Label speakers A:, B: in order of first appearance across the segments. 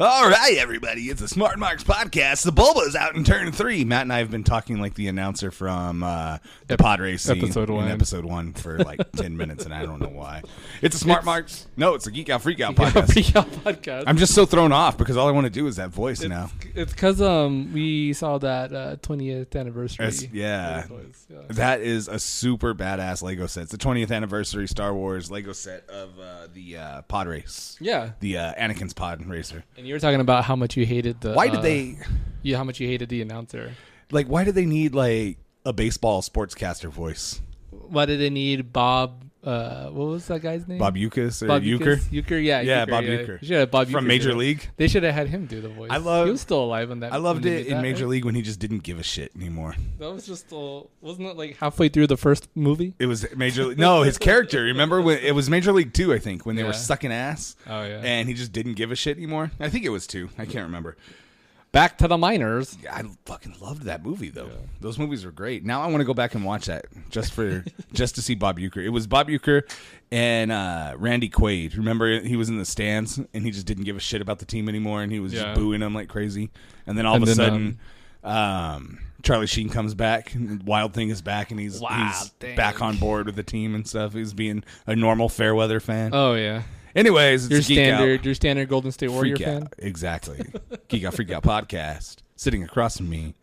A: All right, everybody. It's the Smart Marks podcast. The Bulba's out in turn 3. Matt and I have been talking like the announcer from the pod race scene in episode 1 for like 10 minutes, and I don't know why. It's a Smart Marks. No, it's a Geek Out Freak Out podcast. I'm just so thrown off because all I want to do is that voice now.
B: It's because we saw that 20th anniversary.
A: Yeah. That is a super badass Lego set. It's the 20th anniversary Star Wars Lego set of the pod race.
B: Yeah.
A: The Anakin's pod racer.
B: And you were talking about how much you hated the...
A: Why did they...
B: Yeah, how much you hated the announcer.
A: Like, why did they need, like, a baseball sportscaster voice?
B: Why did they need Bob... what was that guy's name?
A: Bob Uecker or
B: Bob
A: Euchre?
B: Euchre, yeah.
A: Yeah,
B: Euchre,
A: Bob
B: yeah.
A: Euchre.
B: Should have Bob
A: From
B: Euchre
A: Major League?
B: They should have had him do the voice. He was still alive on that.
A: I loved it in Major
B: right?
A: League when he just didn't give a shit anymore.
B: That was just... wasn't it like halfway through the first movie?
A: It was Major League. No, his character. Remember when it was Major League 2, I think, when they were sucking ass.
B: Oh, yeah.
A: And he just didn't give a shit anymore. I think it was 2. I can't remember.
B: Back to the Miners.
A: I fucking loved that movie, though. Yeah. Those movies were great. Now I want to go back and watch that just to see Bob Uecker. It was Bob Uecker and Randy Quaid. Remember, he was in the stands and he just didn't give a shit about the team anymore, and he was just booing them like crazy. And then all of a sudden, Charlie Sheen comes back. And Wild Thing is back, and he's back on board with the team and stuff. He's being a normal Fairweather fan.
B: Oh yeah.
A: Anyways, it's
B: your standard Golden State Warrior fan.
A: Exactly. Geek Out Freak Out podcast. Sitting across from me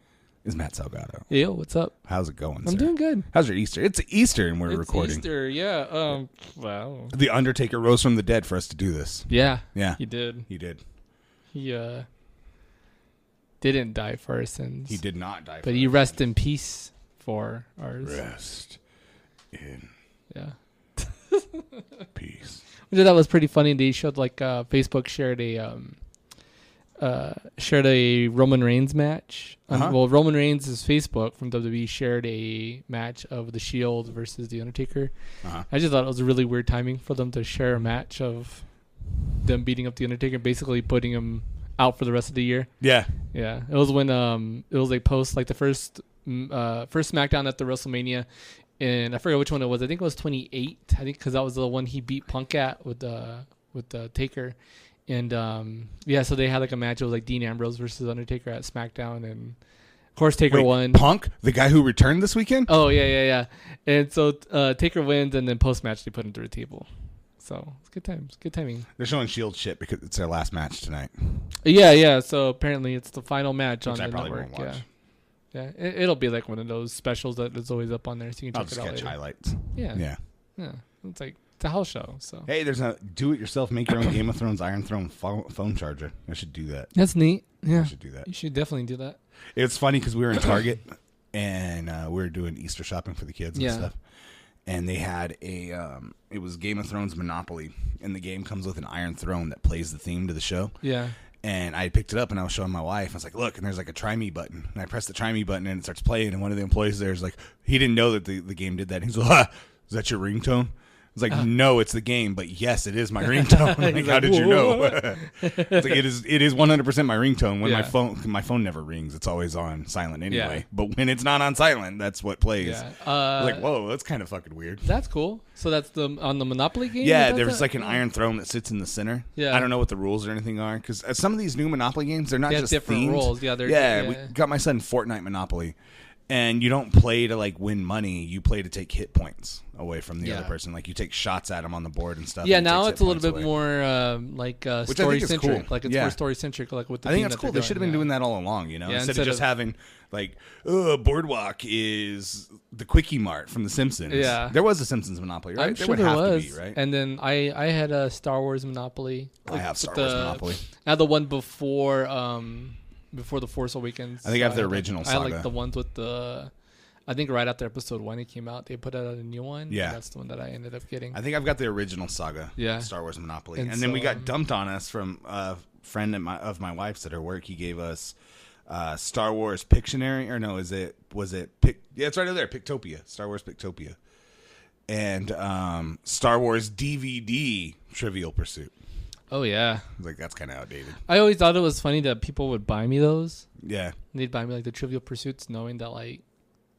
A: is Matt Salgado.
B: Yo, what's up?
A: How's it going,
B: I'm doing good.
A: How's your Easter? It's Easter and we're recording.
B: Easter, yeah. Wow.
A: The Undertaker rose from the dead for us to do this.
B: Yeah.
A: Yeah.
B: He did.
A: He did.
B: He didn't die for our sins.
A: He did not die for
B: But he rest in peace for ours.
A: Rest in peace.
B: Which I thought was pretty funny. They showed like Facebook shared a Roman Reigns match. Well, Roman Reigns' Facebook from WWE shared a match of The Shield versus The Undertaker. I just thought it was really weird timing for them to share a match of them beating up The Undertaker, basically putting him out for the rest of the year.
A: Yeah.
B: Yeah. It was when it was like post like the first SmackDown at the WrestleMania. And I forget which one it was. I think it was 28. I think because that was the one he beat Punk at with the Taker. And so they had like a match. It was like Dean Ambrose versus Undertaker at SmackDown, and of course Taker won.
A: Punk, the guy who returned this weekend.
B: Oh yeah. And so Taker wins, and then post match they put him through a table. So it's good times, good timing.
A: They're showing Shield shit because it's their last match tonight.
B: Yeah. So apparently it's the final match on the network.
A: Won't watch.
B: Yeah, it'll be like one of those specials that is always up on there, so you can check it out.
A: I'll just catch
B: later.
A: highlights.
B: Yeah. It's like it's a house show. So
A: hey, there's a do-it-yourself, make your own Game of Thrones Iron Throne phone charger. I should do that.
B: That's neat. Yeah,
A: I should do that.
B: You should definitely do that.
A: It's funny because we were in Target and we were doing Easter shopping for the kids and stuff. And they had it was Game of Thrones Monopoly, and the game comes with an Iron Throne that plays the theme to the show.
B: Yeah.
A: And I picked it up and I was showing my wife. I was like, look, and there's like a try me button. And I pressed the try me button and it starts playing. And one of the employees there is like, he didn't know that the game did that. He's like, is that your ringtone? I was like, no, it's the game, but yes, it is my ringtone. Like, how did you know? It's like, it is 100% my ringtone. When my phone never rings, it's always on silent anyway. Yeah. But when it's not on silent, that's what plays. Yeah. Like, whoa, that's kind of fucking weird.
B: That's cool. So that's on the Monopoly game?
A: Yeah, there's like an Iron Throne that sits in the center.
B: Yeah.
A: I don't know what the rules or anything are, because some of these new Monopoly games, they're not just
B: different
A: themed.
B: rules. Yeah,
A: we got my son Fortnite Monopoly. And you don't play to like win money. You play to take hit points away from the other person. Like you take shots at them on the board and stuff.
B: Yeah, now it's a little bit more story centric.
A: Cool.
B: Like it's more story centric. Like with the
A: I think that's cool. They should have been doing that all along. You know, instead of just having like Boardwalk is the Quickie Mart from The Simpsons. Yeah, there was a Simpsons Monopoly, right?
B: I'm sure there was. To be, right? And then I had a Star Wars Monopoly.
A: I have Star Wars Monopoly.
B: I had the one before The Force Awakens.
A: I think I have the original saga.
B: I had like the ones with I think right after episode 1 it came out, they put out a new one.
A: Yeah.
B: That's the one that I ended up getting.
A: I think I've got the original saga. Yeah. Star Wars Monopoly. And then we got dumped on us from a friend of my wife's at her work. He gave us Star Wars Pictionary. Or no, was it yeah, it's right over there. Pictopia. Star Wars Pictopia. And Star Wars DVD Trivial Pursuit.
B: Oh, yeah.
A: I was like, that's kind of outdated.
B: I always thought it was funny that people would buy me those.
A: Yeah.
B: And they'd buy me like the Trivial Pursuits knowing that like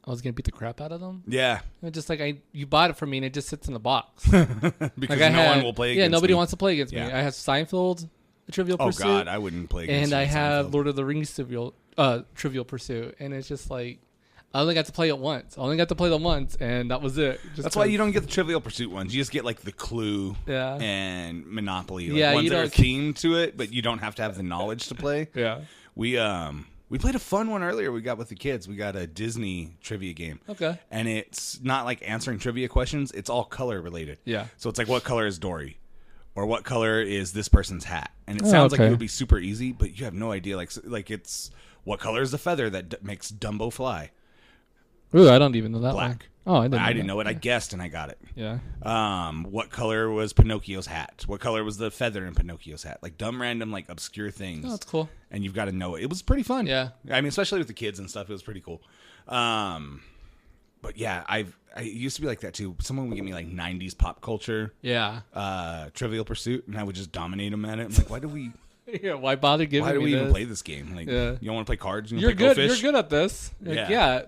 B: I was going to beat the crap out of them.
A: Yeah.
B: And just like you bought it for me and it just sits in the box.
A: Because like no one will play against me.
B: Yeah, nobody wants to play against me. I have Seinfeld. Trivial Pursuit.
A: Oh God, I wouldn't play. Against
B: And
A: you
B: I
A: in
B: have
A: Seinfeld.
B: Lord of the Rings Trivial Pursuit, and it's just like I only got to play it once. I only got to play them once, and that was it. Just
A: That's why you don't get the Trivial Pursuit ones. You just get like the Clue
B: Yeah.
A: and Monopoly.
B: Yeah,
A: ones
B: you
A: that are
B: don't-
A: themed to it, but you don't have to have the knowledge to play.
B: Yeah.
A: We played a fun one earlier. We got with the kids. We got a Disney trivia game.
B: Okay.
A: And it's not like answering trivia questions. It's all color related.
B: Yeah.
A: So it's like, what color is Dory? Or what color is this person's hat? And it sounds like
B: okay.
A: it would be super easy, but you have no idea. Like it's what color is the feather that makes Dumbo fly?
B: Ooh, I don't even know that
A: Black.
B: one. Oh, I didn't
A: know it. I guessed and I got it.
B: Yeah.
A: What color was Pinocchio's hat? What color was the feather in Pinocchio's hat? Like dumb, random, like obscure things.
B: Oh, that's cool.
A: And you've got to know it. It was pretty fun.
B: Yeah.
A: I mean, especially with the kids and stuff, it was pretty cool. But yeah, I used to be like that too. Someone would give me like 90s pop culture,
B: Yeah.
A: Trivial Pursuit, and I would just dominate them at it. I'm like, why do we
B: Why bother giving me
A: even
B: this?
A: play this game? Like,
B: Yeah.
A: you don't want to play cards? You
B: You're
A: wanna play
B: good.
A: Go Fish?
B: You're good at this. Like, yeah.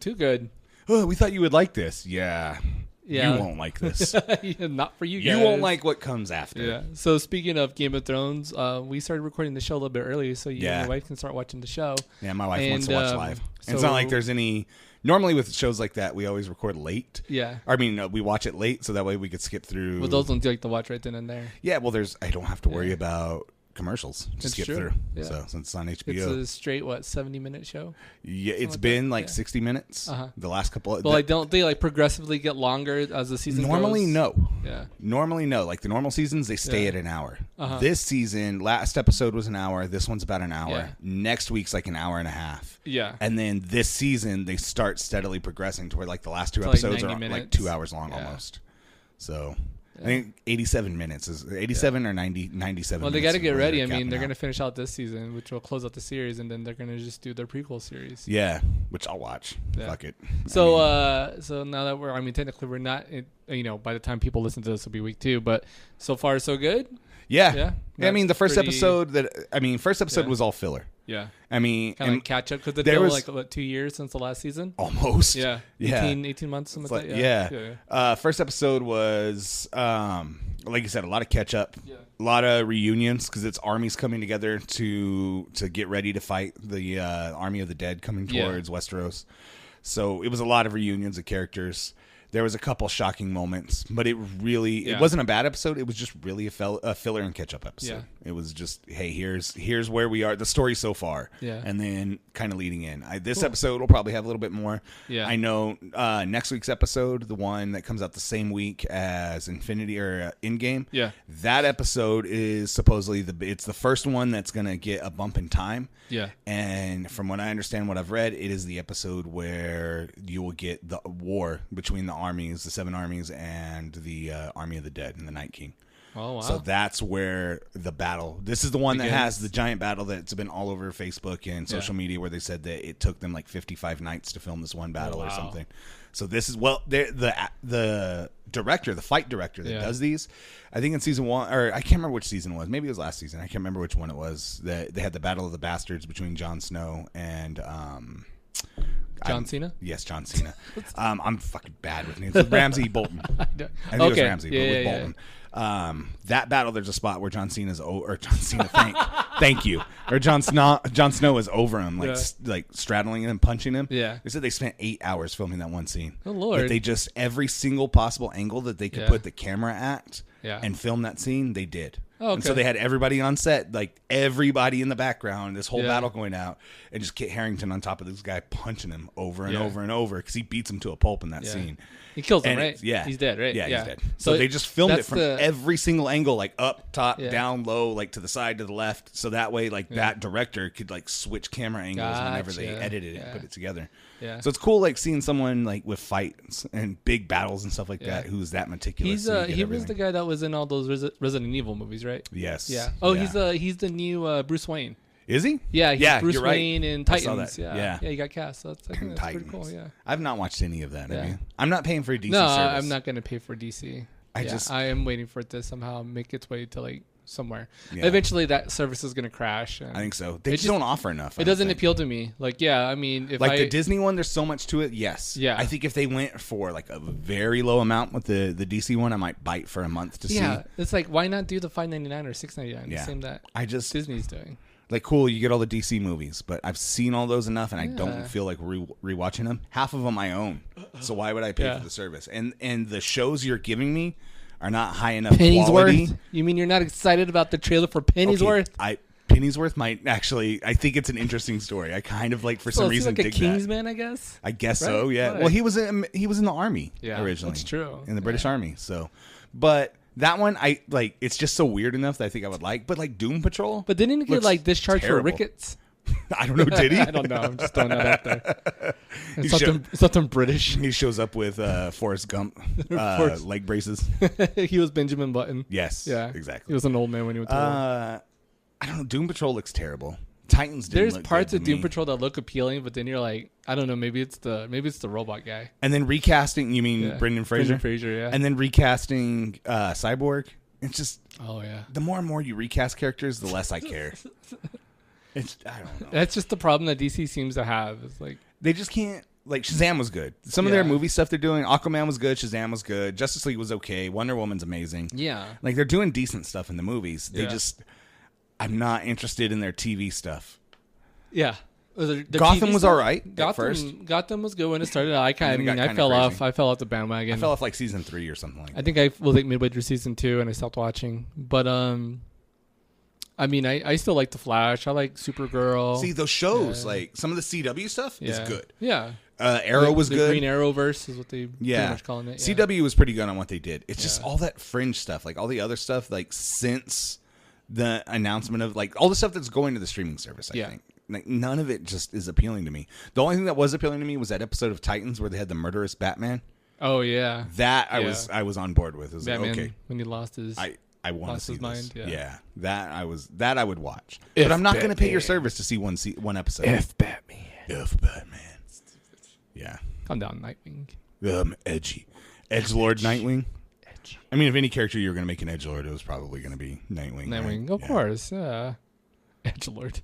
B: Too good.
A: Oh, we thought you would like this. Yeah.
B: Yeah.
A: You won't like this.
B: Yeah, not for you guys.
A: You won't like what comes after.
B: Yeah. So speaking of Game of Thrones, we started recording the show a little bit early, so you and your wife can start watching the show.
A: Yeah, my wife wants to watch live. And it's
B: so-
A: not like there's any. Normally with shows like that, we always record late.
B: Yeah.
A: I mean, we watch it late so that way we could skip through.
B: Well, those ones you like to watch right then and there.
A: Yeah, well, I don't have to worry about commercials to
B: It's
A: skip
B: true.
A: through.
B: Yeah.
A: So since it's on
B: It's
A: HBO,
B: a straight 70-minute show.
A: yeah, it's
B: like
A: been
B: that.
A: like
B: Yeah.
A: 60 minutes.
B: Uh-huh.
A: The last couple.
B: But like, don't they like progressively get longer as the season
A: Normally,
B: goes?
A: no.
B: Yeah.
A: Normally, no. Like the normal seasons, they stay
B: Yeah.
A: at an hour.
B: Uh-huh.
A: This season, last episode was an hour. This one's about an hour.
B: Yeah.
A: Next week's like an hour and a half.
B: Yeah.
A: And then this season, they start steadily progressing to where like the last two
B: To, like,
A: episodes
B: 90
A: are like
B: minutes.
A: 2 hours long
B: Yeah.
A: almost. So I think 87 minutes is 87 or 97.
B: Well, they
A: minutes
B: got to
A: is
B: get
A: where
B: ready. I
A: they're
B: mean, they're
A: capping
B: going to
A: out.
B: finish out this season, which will close out the series, and then they're going to just do their prequel series.
A: Yeah, which I'll watch.
B: Yeah.
A: Fuck it.
B: So, so now that technically we're not, by the time people listen to this, it'll be week 2, but so far so good.
A: Yeah.
B: Yeah.
A: I mean, the first
B: Pretty-
A: episode
B: Yeah.
A: was all filler.
B: Yeah.
A: I mean,
B: Kind of
A: and
B: like catch up because it's
A: there
B: been
A: was-
B: like, what, 2 years since the last season?
A: almost.
B: Yeah.
A: Yeah.
B: 18 months, something
A: It's
B: like
A: like,
B: that.
A: yeah. First episode was, like you said, a lot of catch up,
B: Yeah.
A: a lot of reunions because it's armies coming together to get ready to fight the army of the dead coming
B: Yeah.
A: towards Westeros. So it was a lot of reunions of characters. There was a couple shocking moments, but it
B: Yeah.
A: wasn't a bad episode. It was just really a filler and catch up episode.
B: Yeah.
A: It was just, hey, here's where we are, the story so far,
B: Yeah.
A: and then kind of leading in. This
B: Cool.
A: episode will probably have a little bit more.
B: Yeah.
A: I know next week's episode, the one that comes out the same week as Infinity or Endgame.
B: Yeah.
A: That episode is supposedly it's the first one that's gonna get a bump in time.
B: Yeah.
A: And from what I understand, what I've read, it is the episode where you will get the war between the armies, the 7 armies, and the army of the dead and the Night King.
B: Oh, wow.
A: So that's where the battle. This is the one that
B: Begins.
A: has the giant battle that's been all over Facebook and social media, where they said that it took them like 55 nights to film this one battle or
B: wow.
A: something. So this is the director, the fight director that
B: Yeah.
A: does these. I think in season 1, or I can't remember which season it was. Maybe it was last season. I can't remember which one it was. That they had the Battle of the Bastards between Jon Snow and
B: John Cena?
A: Yes, John Cena. I'm fucking bad with names. Ramsey Bolton. I think it was
B: Okay.
A: Ramsey,
B: Yeah,
A: but with
B: yeah,
A: Bolton. That battle, there's a spot where John Cena's or John Cena, thank you, or Jon Snow is over him, like
B: Yeah.
A: like straddling him and punching him.
B: Yeah.
A: They said they spent 8 hours filming that one scene.
B: Oh, Lord.
A: But they just every single possible angle that they could
B: Yeah.
A: put the camera at
B: Yeah.
A: and film that scene, they did.
B: Oh,
A: And so
B: okay.
A: they had everybody on set, like everybody in the background, this whole
B: Yeah.
A: battle going out, and just Kit Harington on top of this guy punching him over and
B: Yeah.
A: over and over because he beats him to a pulp in that
B: Yeah.
A: scene.
B: He kills him,
A: And
B: right?
A: it's- yeah.
B: He's dead, right?
A: Yeah, he's dead. So they just filmed it
B: that's
A: from
B: the-
A: every single angle, like up, top,
B: Yeah.
A: down, low, like to the side, to the left. So that way, like that director could like switch camera angles whenever they
B: Gotcha.
A: edited it and
B: Yeah.
A: put it together.
B: Yeah.
A: So it's cool, like seeing someone like with fights and big battles and stuff like
B: Yeah.
A: that, who's that meticulous.
B: He's
A: so you get
B: he was the
A: everything.
B: guy that was in all those Resident Evil movies, right?
A: Yes.
B: Yeah. Oh, he's the new Bruce Wayne.
A: Is he?
B: Yeah, he's Bruce
A: you're right.
B: Wayne in
A: I saw
B: Titans.
A: that.
B: Yeah. Yeah, he got cast. So that's, I think that's
A: Titans.
B: pretty cool. Yeah.
A: I've not watched any of that.
B: Yeah.
A: Have you? I'm not paying for a DC
B: No,
A: service.
B: I'm not going to pay for DC.
A: I
B: I am waiting for it to somehow make its way to like somewhere.
A: Yeah.
B: Eventually, that service is going to crash.
A: I think so. They just don't offer enough.
B: It doesn't appeal to me. Like, yeah, I mean, if
A: the Disney one, there's so much to it. Yes.
B: Yeah.
A: I think if they went for like a very low amount with the DC one, I might bite for a month to see.
B: Yeah, it's like, why not do the $5.99 or $6.99?
A: Yeah.
B: The same that Disney's doing.
A: Like, cool, you get all the DC movies, but I've seen all those enough, and I don't feel like rewatching them. Half of them I own, so why would I pay for the service? And the shows you're giving me are not high enough quality.
B: Pennyworth? You mean you're not excited about the trailer for Pennyworth?
A: Pennyworth might actually. I think it's an interesting story. I kind of for some reason
B: like
A: dig
B: a Kingsman, I guess.
A: I guess
B: right?
A: so. Yeah.
B: Right.
A: Well, he was in the army originally.
B: That's true.
A: In the British Army. So, but. That one, I like. It's just so weird enough that I think I would like. But like Doom Patrol,
B: but didn't he get like discharged for rickets?
A: I don't know. Did he?
B: I don't know. I'm just throwing that out there. Something British.
A: He shows up with Forrest Gump leg braces.
B: He was Benjamin Button.
A: Yes.
B: Yeah.
A: Exactly.
B: He was an old man when he went to war.
A: I don't know. Doom Patrol looks terrible. Titans.
B: There's parts of Doom Patrol that look appealing, but then you're like, I don't know. Maybe it's the robot guy.
A: And then recasting. You mean Brendan Fraser?
B: Brendan Fraser, yeah.
A: And then recasting Cyborg. It's just.
B: Oh yeah.
A: The more and more you recast characters, the less I care. I don't know.
B: That's just the problem that DC seems to have. It's like
A: they just can't. Like Shazam was good. Some of their movie stuff they're doing. Aquaman was good. Shazam was good. Justice League was okay. Wonder Woman's amazing.
B: Yeah.
A: Like they're doing decent stuff in the movies. They just. I'm not interested in their TV stuff.
B: Yeah.
A: Gotham was all right at first.
B: Gotham was good when it started. I fell off. I fell off the bandwagon.
A: I fell off like season 3 or something like that.
B: I think I was like midway through season 2 and I stopped watching. But I mean, I still like The Flash. I like Supergirl.
A: See, those shows, like some of the CW stuff is good.
B: Yeah.
A: Arrow was
B: the
A: good.
B: Green Arrowverse is what they pretty much calling it. Yeah.
A: CW was pretty good on what they did. It's just all that fringe stuff, like all the other stuff, like since the announcement of like all the stuff that's going to the streaming service, I think. Like none of it just is appealing to me. The only thing that was appealing to me was that episode of Titans where they had the murderous Batman.
B: Oh yeah.
A: That I was on board with. It was
B: Batman,
A: like, okay.
B: When he lost his
A: I want to see
B: his
A: this.
B: mind. Yeah.
A: That I would watch. But I'm not going to pay your service to see one episode.
B: F Batman.
A: Yeah.
B: Calm down, Nightwing.
A: Edgy. Edgelord Nightwing. Edgy. I mean, if any character you were going to make an Edgelord, it was probably going to be Nightwing.
B: Nightwing,
A: right?
B: Of course. Edgelord.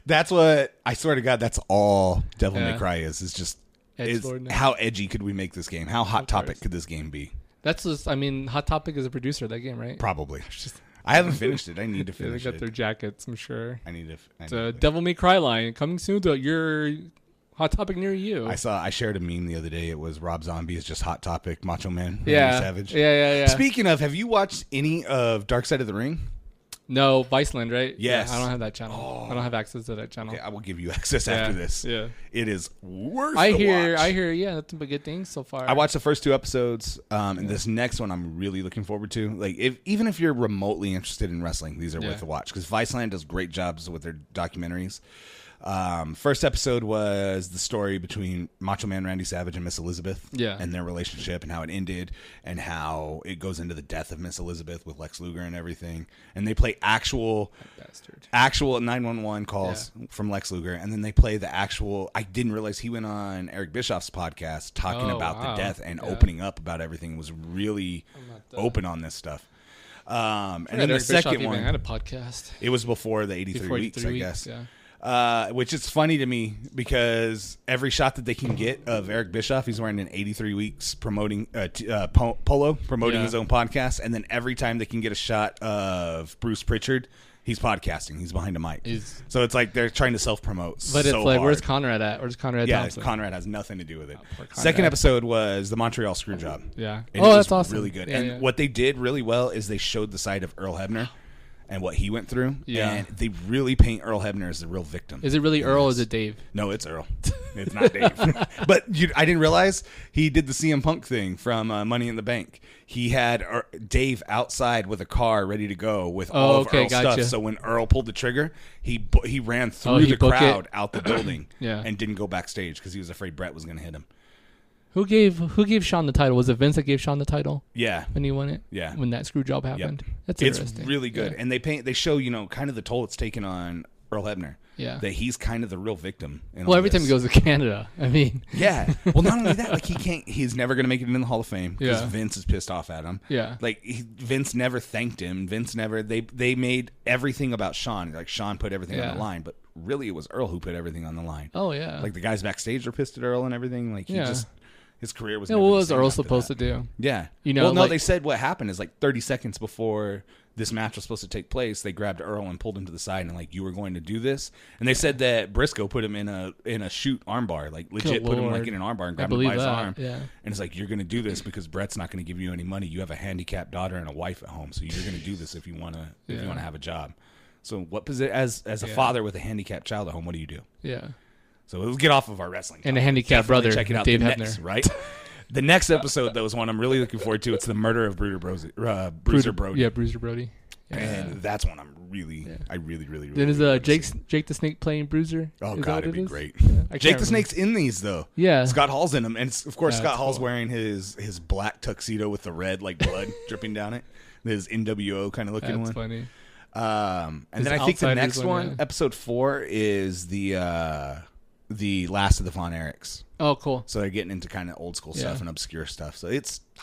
A: That's what I swear to God. That's all Devil May Cry is. It's just how edgy could we make this game? How hot topic could this game be?
B: That's just. I mean, Hot Topic is a producer of that game, right?
A: Probably. I haven't finished it. I need to finish
B: they got their jackets, I'm sure.
A: I need to.
B: It's a Devil May Cry line coming soon to your Hot Topic near you.
A: I shared a meme the other day. It was Rob Zombie is just Hot Topic, Macho Man, Randy Savage.
B: Yeah.
A: Speaking of, have you watched any of Dark Side of the Ring?
B: No, Viceland, right?
A: Yes.
B: Yeah, I don't have that channel. I don't have access to that channel.
A: Okay, I will give you access after this.
B: Yeah.
A: It is worth
B: I
A: the
B: hear,
A: watch.
B: nothing but good things so far.
A: I watched the first 2 episodes, and this next one I'm really looking forward to. Like, even if you're remotely interested in wrestling, these are worth a watch because Viceland does great jobs with their documentaries. First episode was the story between Macho Man Randy Savage and Miss Elizabeth and their relationship and how it ended and how it goes into the death of Miss Elizabeth with Lex Luger and everything. And they play actual 911 calls from Lex Luger, and then they play the actual. I didn't realize he went on Eric Bischoff's podcast talking about the death and opening up about everything. Was really open on this stuff. And then the second one
B: had a podcast.
A: It was before the 83 weeks, I guess.
B: Yeah.
A: Which is funny to me because every shot that they can get of Eric Bischoff, he's wearing an 83 weeks promoting polo, promoting his own podcast, and then every time they can get a shot of Bruce Pritchard, he's podcasting. He's behind a mic. So it's like they're trying to self-promote.
B: But it's like,
A: hard.
B: Where's Conrad at? Where's Conrad Thompson?
A: Conrad has nothing to do with it. Second episode was the Montreal Screwjob.
B: Yeah.
A: And
B: that's awesome.
A: Really good. And what they did really well is they showed the side of Earl Hebner and what he went through.
B: Yeah.
A: And they really paint Earl Hebner as the real victim.
B: Is it really Earl or is it Dave?
A: No, it's Earl. It's not Dave. But I didn't realize he did the CM Punk thing from Money in the Bank. He had Dave outside with a car ready to go with all of Earl's stuff. So when Earl pulled the trigger, he ran through the crowd out the building and didn't go backstage because he was afraid Brett was going to hit him.
B: Who gave Sean the title? Was it Vince that gave Sean the title?
A: Yeah.
B: When he won it?
A: Yeah.
B: When that screw job happened?
A: Yep.
B: That's interesting.
A: It's really good. Yeah. And they show, kind of the toll it's taken on Earl Hebner.
B: Yeah.
A: that he's kind of the real victim.
B: Well, every time he goes to Canada, I mean.
A: Yeah. Well, not only that, like he's never going to make it in the Hall of Fame because
B: Yeah.
A: Vince is pissed off at him.
B: Yeah.
A: Like Vince never thanked him. They made everything about Sean. Like Sean put everything on the line, but really it was Earl who put everything on the line.
B: Oh, yeah.
A: Like the guys backstage were pissed at Earl and everything. Like his career was.
B: Yeah, what was Earl supposed to do?
A: Yeah.
B: You know,
A: well, no,
B: like,
A: they said what happened is like 30 seconds before this match was supposed to take place, they grabbed Earl and pulled him to the side and like, you were going to do this. And they said that Briscoe put him in a shoot armbar, like legit put him like in an armbar and grabbed him by his arm.
B: Yeah.
A: And it's like, you're going to do this because Brett's not going to give you any money. You have a handicapped daughter and a wife at home, so you're going to do this if you want to have a job. So what position as a father with a handicapped child at home, what do you do?
B: Yeah.
A: So let's get off of our wrestling.
B: And a handicapped brother,
A: check it out.
B: Dave
A: Hebner,
B: Hebner.
A: right? The next episode, though, is one I'm really looking forward to. It's the murder of Bruiser Brody.
B: Yeah, Bruiser Brody. Yeah.
A: And that's one I really
B: Then is Jake the Snake playing Bruiser?
A: Oh,
B: is
A: God, it'd be great.
B: Yeah,
A: Jake the Snake's in these, though.
B: Yeah.
A: Scott Hall's in them. And, of course, Scott Hall's
B: cool.
A: wearing his black tuxedo with the red, like, blood dripping down it. His NWO kind of looking one.
B: That's funny.
A: And
B: His
A: then I think the next
B: one,
A: one, episode 4, is the last of the Von Erichs.
B: Oh, cool.
A: So they're getting into kind of old school stuff and obscure stuff. So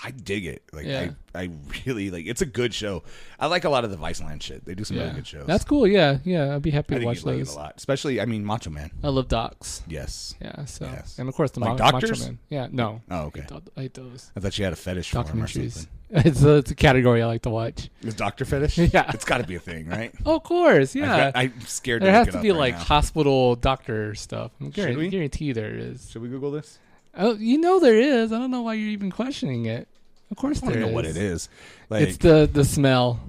A: I dig it. Like I really like. It's a good show. I like a lot of the Viceland shit. They do some really good shows.
B: That's cool. Yeah, I'd be happy
A: I
B: to
A: think
B: watch
A: you'd like
B: those.
A: it a lot. Especially, Macho Man.
B: I love docs.
A: Yes.
B: Yeah. So
A: Yes.
B: and of course the
A: Like
B: Macho
A: doctors?
B: Man. Yeah. No.
A: Oh, okay.
B: I hate those
A: I thought you had a fetish for him or
B: documentaries.
A: something.
B: It's a category I like to watch.
A: Is doctor fetish?
B: Yeah.
A: It's got to be a thing, right?
B: Oh, of course. Yeah.
A: I'm scared.
B: There
A: to
B: has
A: look
B: to
A: it
B: be
A: up
B: like
A: right now.
B: hospital doctor stuff.
A: Should we?
B: Guarantee there is.
A: Should we Google this?
B: Oh, there is. I don't know why you're even questioning it. Of course
A: I
B: there
A: don't
B: is.
A: know what it is. Like
B: It's the smell.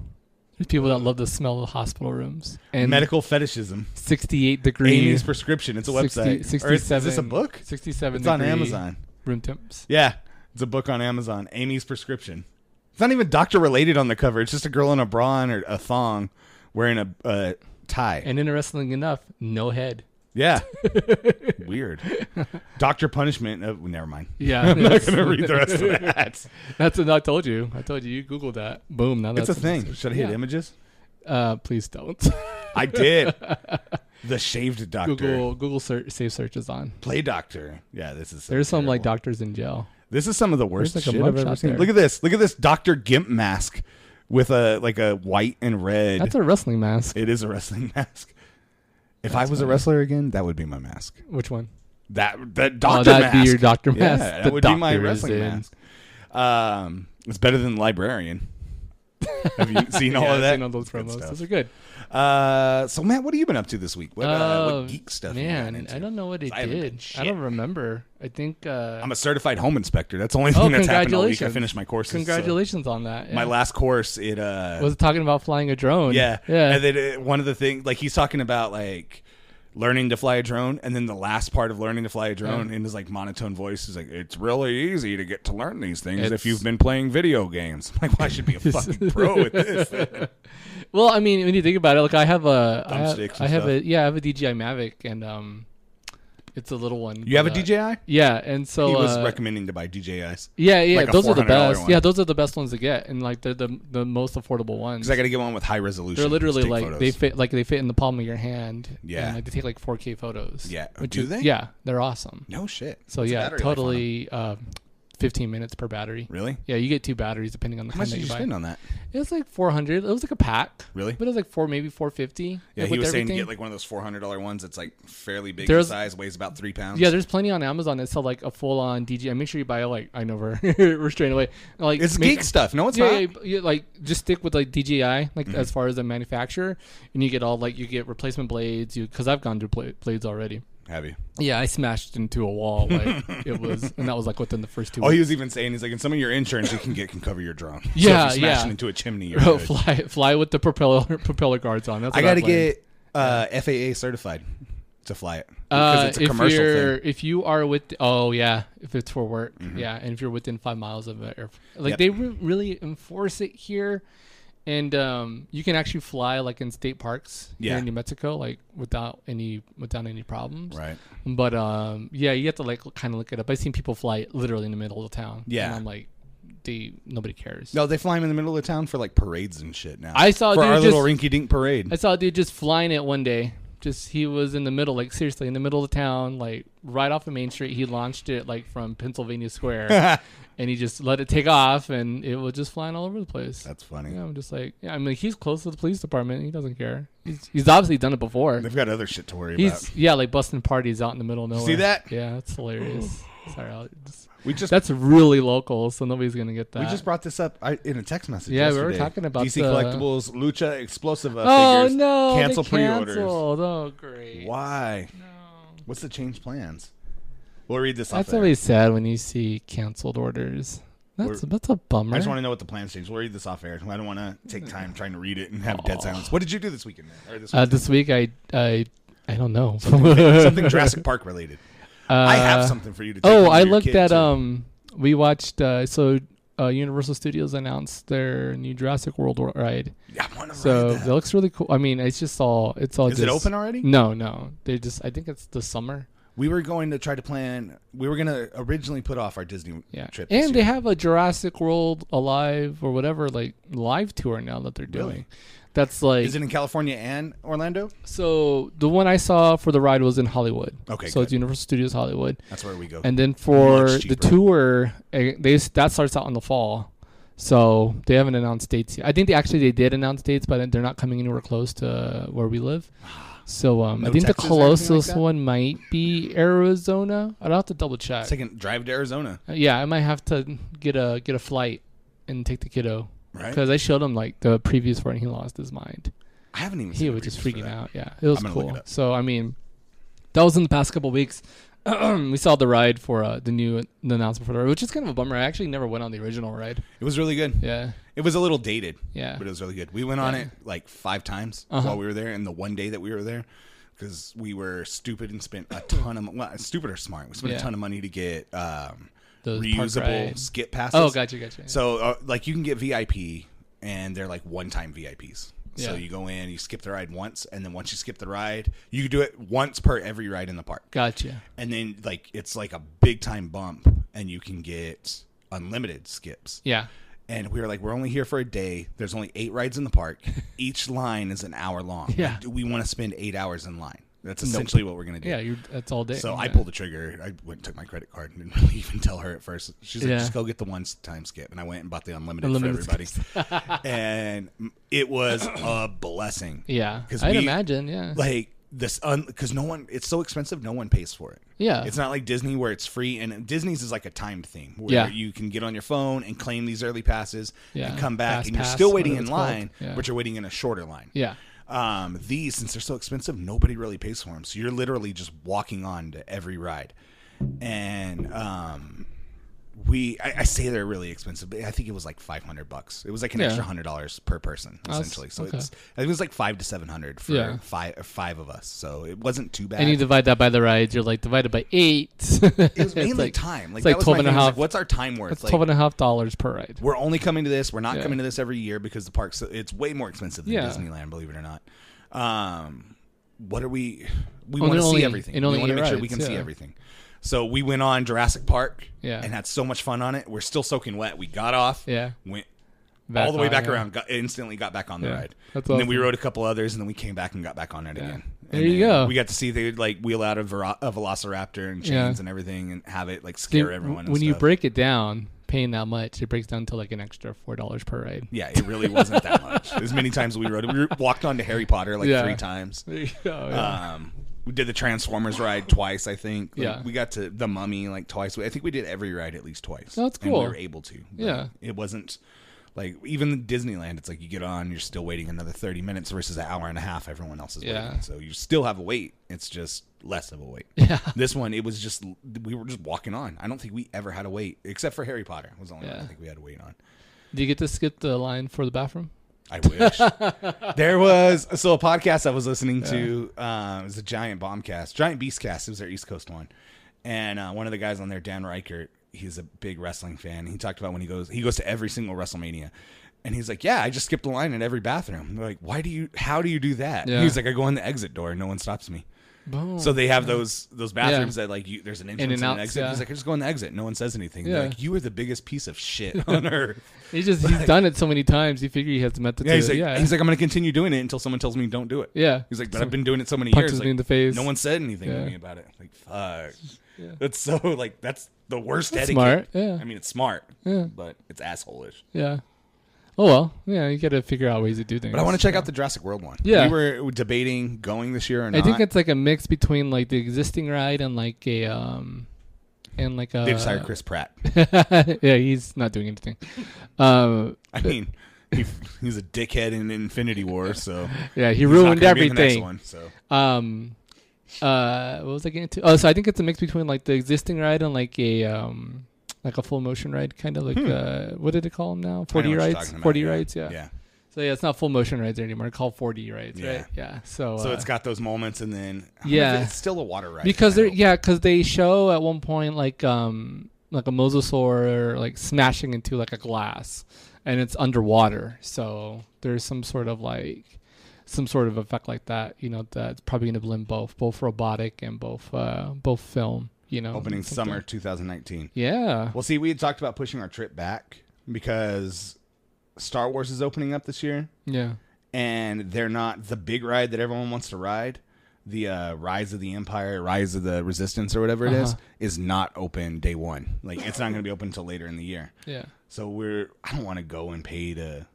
B: There's people that love the smell of hospital rooms. And
A: medical fetishism.
B: 68 degree.
A: Amy's Prescription. It's a website.
B: 67.
A: Or is this a book?
B: 67
A: It's on
B: degree
A: Amazon.
B: room temps.
A: Yeah, it's a book on Amazon. Amy's Prescription. It's not even doctor related on the cover. It's just a girl in a bra and a thong wearing a tie.
B: And interestingly enough, no head.
A: Yeah. Weird. Doctor Punishment. Never mind.
B: Yeah.
A: I'm not going to read the rest of that.
B: That's what I told you. You Googled that. Boom. Now
A: It's
B: that's
A: a thing. Should I hit images?
B: Please don't.
A: I did. The Shaved Doctor.
B: Google save search is on.
A: Play Doctor. Yeah, this is
B: There's some like
A: terrible.
B: doctors in jail.
A: This is some of the worst
B: There's like a
A: shit I've ever
B: mugshot
A: seen.
B: there.
A: Look at this. Look at this Dr. Gimp mask with a white and red.
B: That's a wrestling mask.
A: It is a wrestling mask. If I was a wrestler again, that would be my mask.
B: Which one?
A: That doctor
B: that'd
A: mask.
B: be your doctor mask.
A: Yeah,
B: The
A: that would be my
B: doctor is
A: wrestling
B: in.
A: mask. It's better than librarian. Have you seen all of that?
B: I've seen all those
A: Good
B: promos.
A: stuff.
B: Those are good.
A: So Matt, what have you been up to this week? What geek stuff? you
B: Man,
A: been into?
B: I don't know what I
A: haven't
B: did.
A: done shit.
B: I don't remember. I think.
A: I'm a certified home inspector. That's the only thing that's happened all week. I
B: congratulations.
A: finished my courses. so
B: Congratulations on that.
A: My
B: yeah.
A: last course, it
B: was it talking about flying a drone.
A: yeah.
B: Yeah.
A: And then one of the things, like he's talking about like learning to fly a drone, and then the last part of learning to fly a drone in his like monotone voice is like, it's really easy to get to learn these things if you've been playing video games. I'm like, well, I should be a fucking pro at this.
B: Well, I mean, when you think about it, like I have a
A: Thumbsticks and
B: I have
A: stuff.
B: a DJI Mavic, and it's a little one.
A: You have a
B: but,
A: DJI?
B: Yeah, and so
A: He was recommending to buy DJIs.
B: yeah,
A: like a
B: those are the
A: $400
B: best.
A: one.
B: Yeah, those are the best ones to get, and like they're the most affordable ones.
A: Because I got to get one with high resolution.
B: They're literally
A: to take
B: like
A: photos.
B: they fit in the palm of your hand.
A: Yeah.
B: and, like, they take like 4K photos.
A: Yeah.
B: which
A: Do
B: is,
A: they?
B: Yeah, they're awesome.
A: No shit.
B: So
A: What's the
B: yeah,
A: battery life on them?
B: totally. 15 minutes per battery.
A: Really?
B: Yeah, you get 2 batteries depending on the
A: How
B: kind
A: much
B: that
A: did you
B: buy.
A: spend on that?
B: It was like 400. It was like a pack.
A: Really?
B: But it was like maybe 450.
A: Yeah,
B: like,
A: he
B: with
A: was saying to
B: everything.
A: get like one of those $400 ones that's like fairly big
B: There's-
A: in size, weighs about 3 pounds.
B: Yeah, there's plenty on Amazon that sell like a full on DJI. Make sure you buy like I know we're straying away. Like
A: It's geek stuff. No, it's
B: yeah,
A: not.
B: yeah, yeah, like just stick with like DJI, like as far as the manufacturer, and you get all like you get replacement blades. Because I've gone through blades already.
A: Have you?
B: Yeah, I smashed into a wall. Like it was, and that was like within the first 2
A: Oh,
B: weeks.
A: he was even saying, he's like, and some of your insurance you can cover your drone. So
B: Yeah,
A: if you smash
B: yeah.
A: it into a chimney, you're
B: Bro,
A: good.
B: fly with the propeller guards on. That's
A: I
B: what
A: got to
B: planned.
A: get FAA certified to fly it because it's a
B: if
A: commercial
B: you're,
A: thing.
B: if you are with, if it's for work, yeah, and if you're within 5 miles of it, like
A: Yep.
B: they really enforce it here, and you can actually fly like in state parks here in New Mexico, like without any problems.
A: Right.
B: But yeah, you have to like kind of look it up. I've seen people fly literally in the middle of town.
A: Yeah.
B: and I'm like, nobody cares.
A: No, they fly him in the middle of the town for like parades and shit now.
B: I saw a
A: for
B: dude
A: our little
B: just-
A: rinky-dink parade.
B: I saw a dude just flying it one day. Just he was in the middle, like seriously in the middle of the town, like right off of Main Street. He launched it like from Pennsylvania Square, and he just let it take off, and it was just flying all over the place.
A: That's funny.
B: Yeah, I'm just like, yeah. I mean, he's close to the police department. He doesn't care. He's obviously done it before.
A: They've got other shit to worry about.
B: Yeah, like busting parties out in the middle of nowhere.
A: See that?
B: Yeah, that's hilarious. Sorry,
A: That's
B: really local, so nobody's gonna get that.
A: We just brought this up in a text message.
B: Yeah,
A: yesterday.
B: we were talking about
A: DC Collectibles, Lucha Explosive
B: oh
A: figures.
B: no,
A: Cancel
B: they
A: pre-orders.
B: canceled. Oh great.
A: Why?
B: No.
A: What's the change plans? We'll read this.
B: That's
A: off
B: always sad when you see canceled orders. That's a bummer.
A: I just want to know what the plans change. We'll read this off air. I don't want to take time trying to read it and have dead silence. What did you do this weekend?
B: This week I don't know.
A: Something Jurassic Park related. I have something for you to take.
B: Oh, I looked at we watched Universal Studios announced their new Jurassic World ride.
A: Yeah, I want to
B: so
A: ride that.
B: It looks really cool. I mean, it's all.
A: Is
B: just,
A: it open already?
B: No. I think it's the summer.
A: We were going to try to plan. We were going to originally put off our Disney trip.
B: And they have a Jurassic World Alive or whatever like live tour now that they're doing.
A: Really?
B: That's like.
A: Is it in California and Orlando?
B: So the one I saw for the ride was in Hollywood.
A: Okay,
B: so it's Universal Studios Hollywood.
A: That's where we go.
B: And then for the tour, that starts out in the fall. So they haven't announced dates yet. I think they did announce dates, but they're not coming anywhere close to where we live. So I think
A: Texas
B: the closest one might be Arizona. I'd have to double check.
A: Second drive to Arizona.
B: Yeah, I might have to get a flight and take the kiddo.
A: Right.
B: Because I showed him like the previews for it and he lost his mind.
A: I haven't even.
B: He was just freaking out. Yeah, it was cool.
A: Look it up.
B: So I mean, that was in the past couple of weeks. We saw the ride for the announcement for the ride, which is kind of a bummer. I actually never went on the original ride.
A: It was really good.
B: Yeah.
A: It was a little dated.
B: Yeah.
A: But it was really good. We went on it like 5 times while we were there, and the one day that we were there, because we were stupid and spent a ton of stupid or smart. We spent a ton of money to get
B: those
A: reusable skip passes.
B: Oh, gotcha.
A: So like you can get VIP, and they're like one-time VIPs. So
B: Yeah.
A: you go in, you skip the ride once, and then once you skip the ride, you can do it once per every ride in the park.
B: Gotcha.
A: And then like it's like a big time bump, and you can get unlimited skips.
B: Yeah.
A: And we were like, we're only here for a day. There's only 8 rides in the park. Each line is an hour long.
B: Yeah.
A: Like, do we want to spend 8 hours in line? That's essentially what we're going to do.
B: Yeah, that's all day.
A: So
B: yeah.
A: I pulled the trigger. I went and took my credit card and didn't really even tell her at first. She's like, just go get the one-time skip. And I went and bought the unlimited for everybody. And it was a blessing.
B: Yeah, I'd imagine, yeah.
A: Like, this, because it's so expensive, no one pays for it.
B: Yeah.
A: It's not like Disney where it's free. And Disney's is like a timed thing where you can get on your phone and claim these early passes and come back.
B: Fast
A: and you're
B: pass,
A: still waiting in
B: whatever
A: line,
B: it's called.
A: but you're waiting in a shorter line.
B: Yeah.
A: These, since they're so expensive, nobody really pays for them. So you're literally just walking on to every ride. And I say they're really expensive, but I think it was like $500. It was like an extra $100 per person, essentially. So it was like $500 to $700 for five of us. So it wasn't too bad.
B: And you divide that by the rides, you're like divided by 8.
A: It was mainly time. Like, that was
B: 12
A: my
B: and a
A: thing.
B: half.
A: Like, what's our time worth?
B: It's $12.50 per ride.
A: We're only coming to this. We're not coming to this every year because the park's it's way more expensive than Disneyland, believe it or not. What are we want to see everything. We want to make sure we can see everything. So we went on Jurassic Park and had so much fun on it. We're still soaking wet. We got off, went all the way back around, instantly got back on the ride.
B: That's
A: and
B: awesome.
A: then we rode a couple others, and then we came back and got back on it again.
B: There you go.
A: We got to see they like wheel out a Velociraptor and chains and everything, and have it like scare everyone.
B: When you break it down, paying that much, it breaks down to like an extra $4 per ride.
A: Yeah, it really wasn't that much. As many times as we rode it, we walked on to Harry Potter like 3 times.
B: There you go.
A: We did the Transformers ride twice, I think.
B: Like,
A: we got to the Mummy like twice. I think we did every ride at least twice.
B: Oh, that's cool.
A: And we were able to. It wasn't like even Disneyland. It's like you get on, you're still waiting another 30 minutes versus an hour and a half. Everyone else is waiting, so you still have a wait. It's just less of a wait.
B: Yeah.
A: This one, it was just we were just walking on. I don't think we ever had a wait except for Harry Potter. It was the only one I think we had to wait on.
B: Do you get to skip the line for the bathroom?
A: I wish. There was a podcast I was listening to. It was a Giant Beastcast. It was their East Coast one, and one of the guys on there, Dan Reichert, he's a big wrestling fan. He talked about when he goes to every single WrestleMania, and he's like, "Yeah, I just skipped the line in every bathroom." They're like, how do you do that?
B: Yeah.
A: He's like, "I go in the exit door, and no one stops me."
B: Boom.
A: So they have those bathrooms that like there's an entrance and an
B: outs,
A: exit.
B: yeah.
A: He's like, I just go in the exit. No one says anything.
B: Yeah.
A: They're like, you are the biggest piece of shit on earth.
B: He's done it so many times. You figure he has the method to
A: He's
B: it.
A: like, he's like, I'm going to continue doing it until someone tells me don't do it.
B: Yeah.
A: He's like, but I've been doing it so many
B: Punches
A: years.
B: me
A: Like,
B: in the face.
A: no one said anything
B: Yeah.
A: to me about it. Like, fuck.
B: Yeah.
A: That's so like that's the worst
B: That's
A: etiquette.
B: smart. Yeah.
A: I mean, it's smart.
B: Yeah.
A: But it's asshole-ish.
B: Yeah. Oh well. Yeah. You got to figure out ways to do things.
A: But I want to check out the Jurassic World one.
B: Yeah.
A: We were debating going this year or not.
B: I think it's like a mix between like the existing ride and like a and like a.
A: They just hired Chris Pratt.
B: Yeah, he's not doing anything.
A: I mean, he's a dickhead in Infinity War, so
B: yeah, he
A: he's
B: ruined
A: not gonna be in the next
B: everything.
A: one, so.
B: What was I getting to? Oh, so I think it's a mix between like the existing ride and like a full motion ride, kind of like what did they call them now? 4D rides. 4D rides, yeah.
A: Yeah.
B: So yeah, it's not full motion rides anymore. It's called 4D rides,
A: Yeah.
B: right? Yeah. So
A: So it's got those moments, and then
B: yeah,
A: it's still a water ride
B: because they show at one point like a mosasaur like smashing into like a glass, and it's underwater. So there's some sort of effect like that, that's probably going to blend both robotic and both film,
A: opening summer 2019.
B: Yeah.
A: Well, see, we had talked about pushing our trip back because Star Wars is opening up this year.
B: Yeah.
A: And they're not the big ride that everyone wants to ride. The Rise of the Empire, Rise of the Resistance, or whatever it is not open day one. Like, it's not going to be open until later in the year.
B: Yeah.
A: So I don't want to go and pay to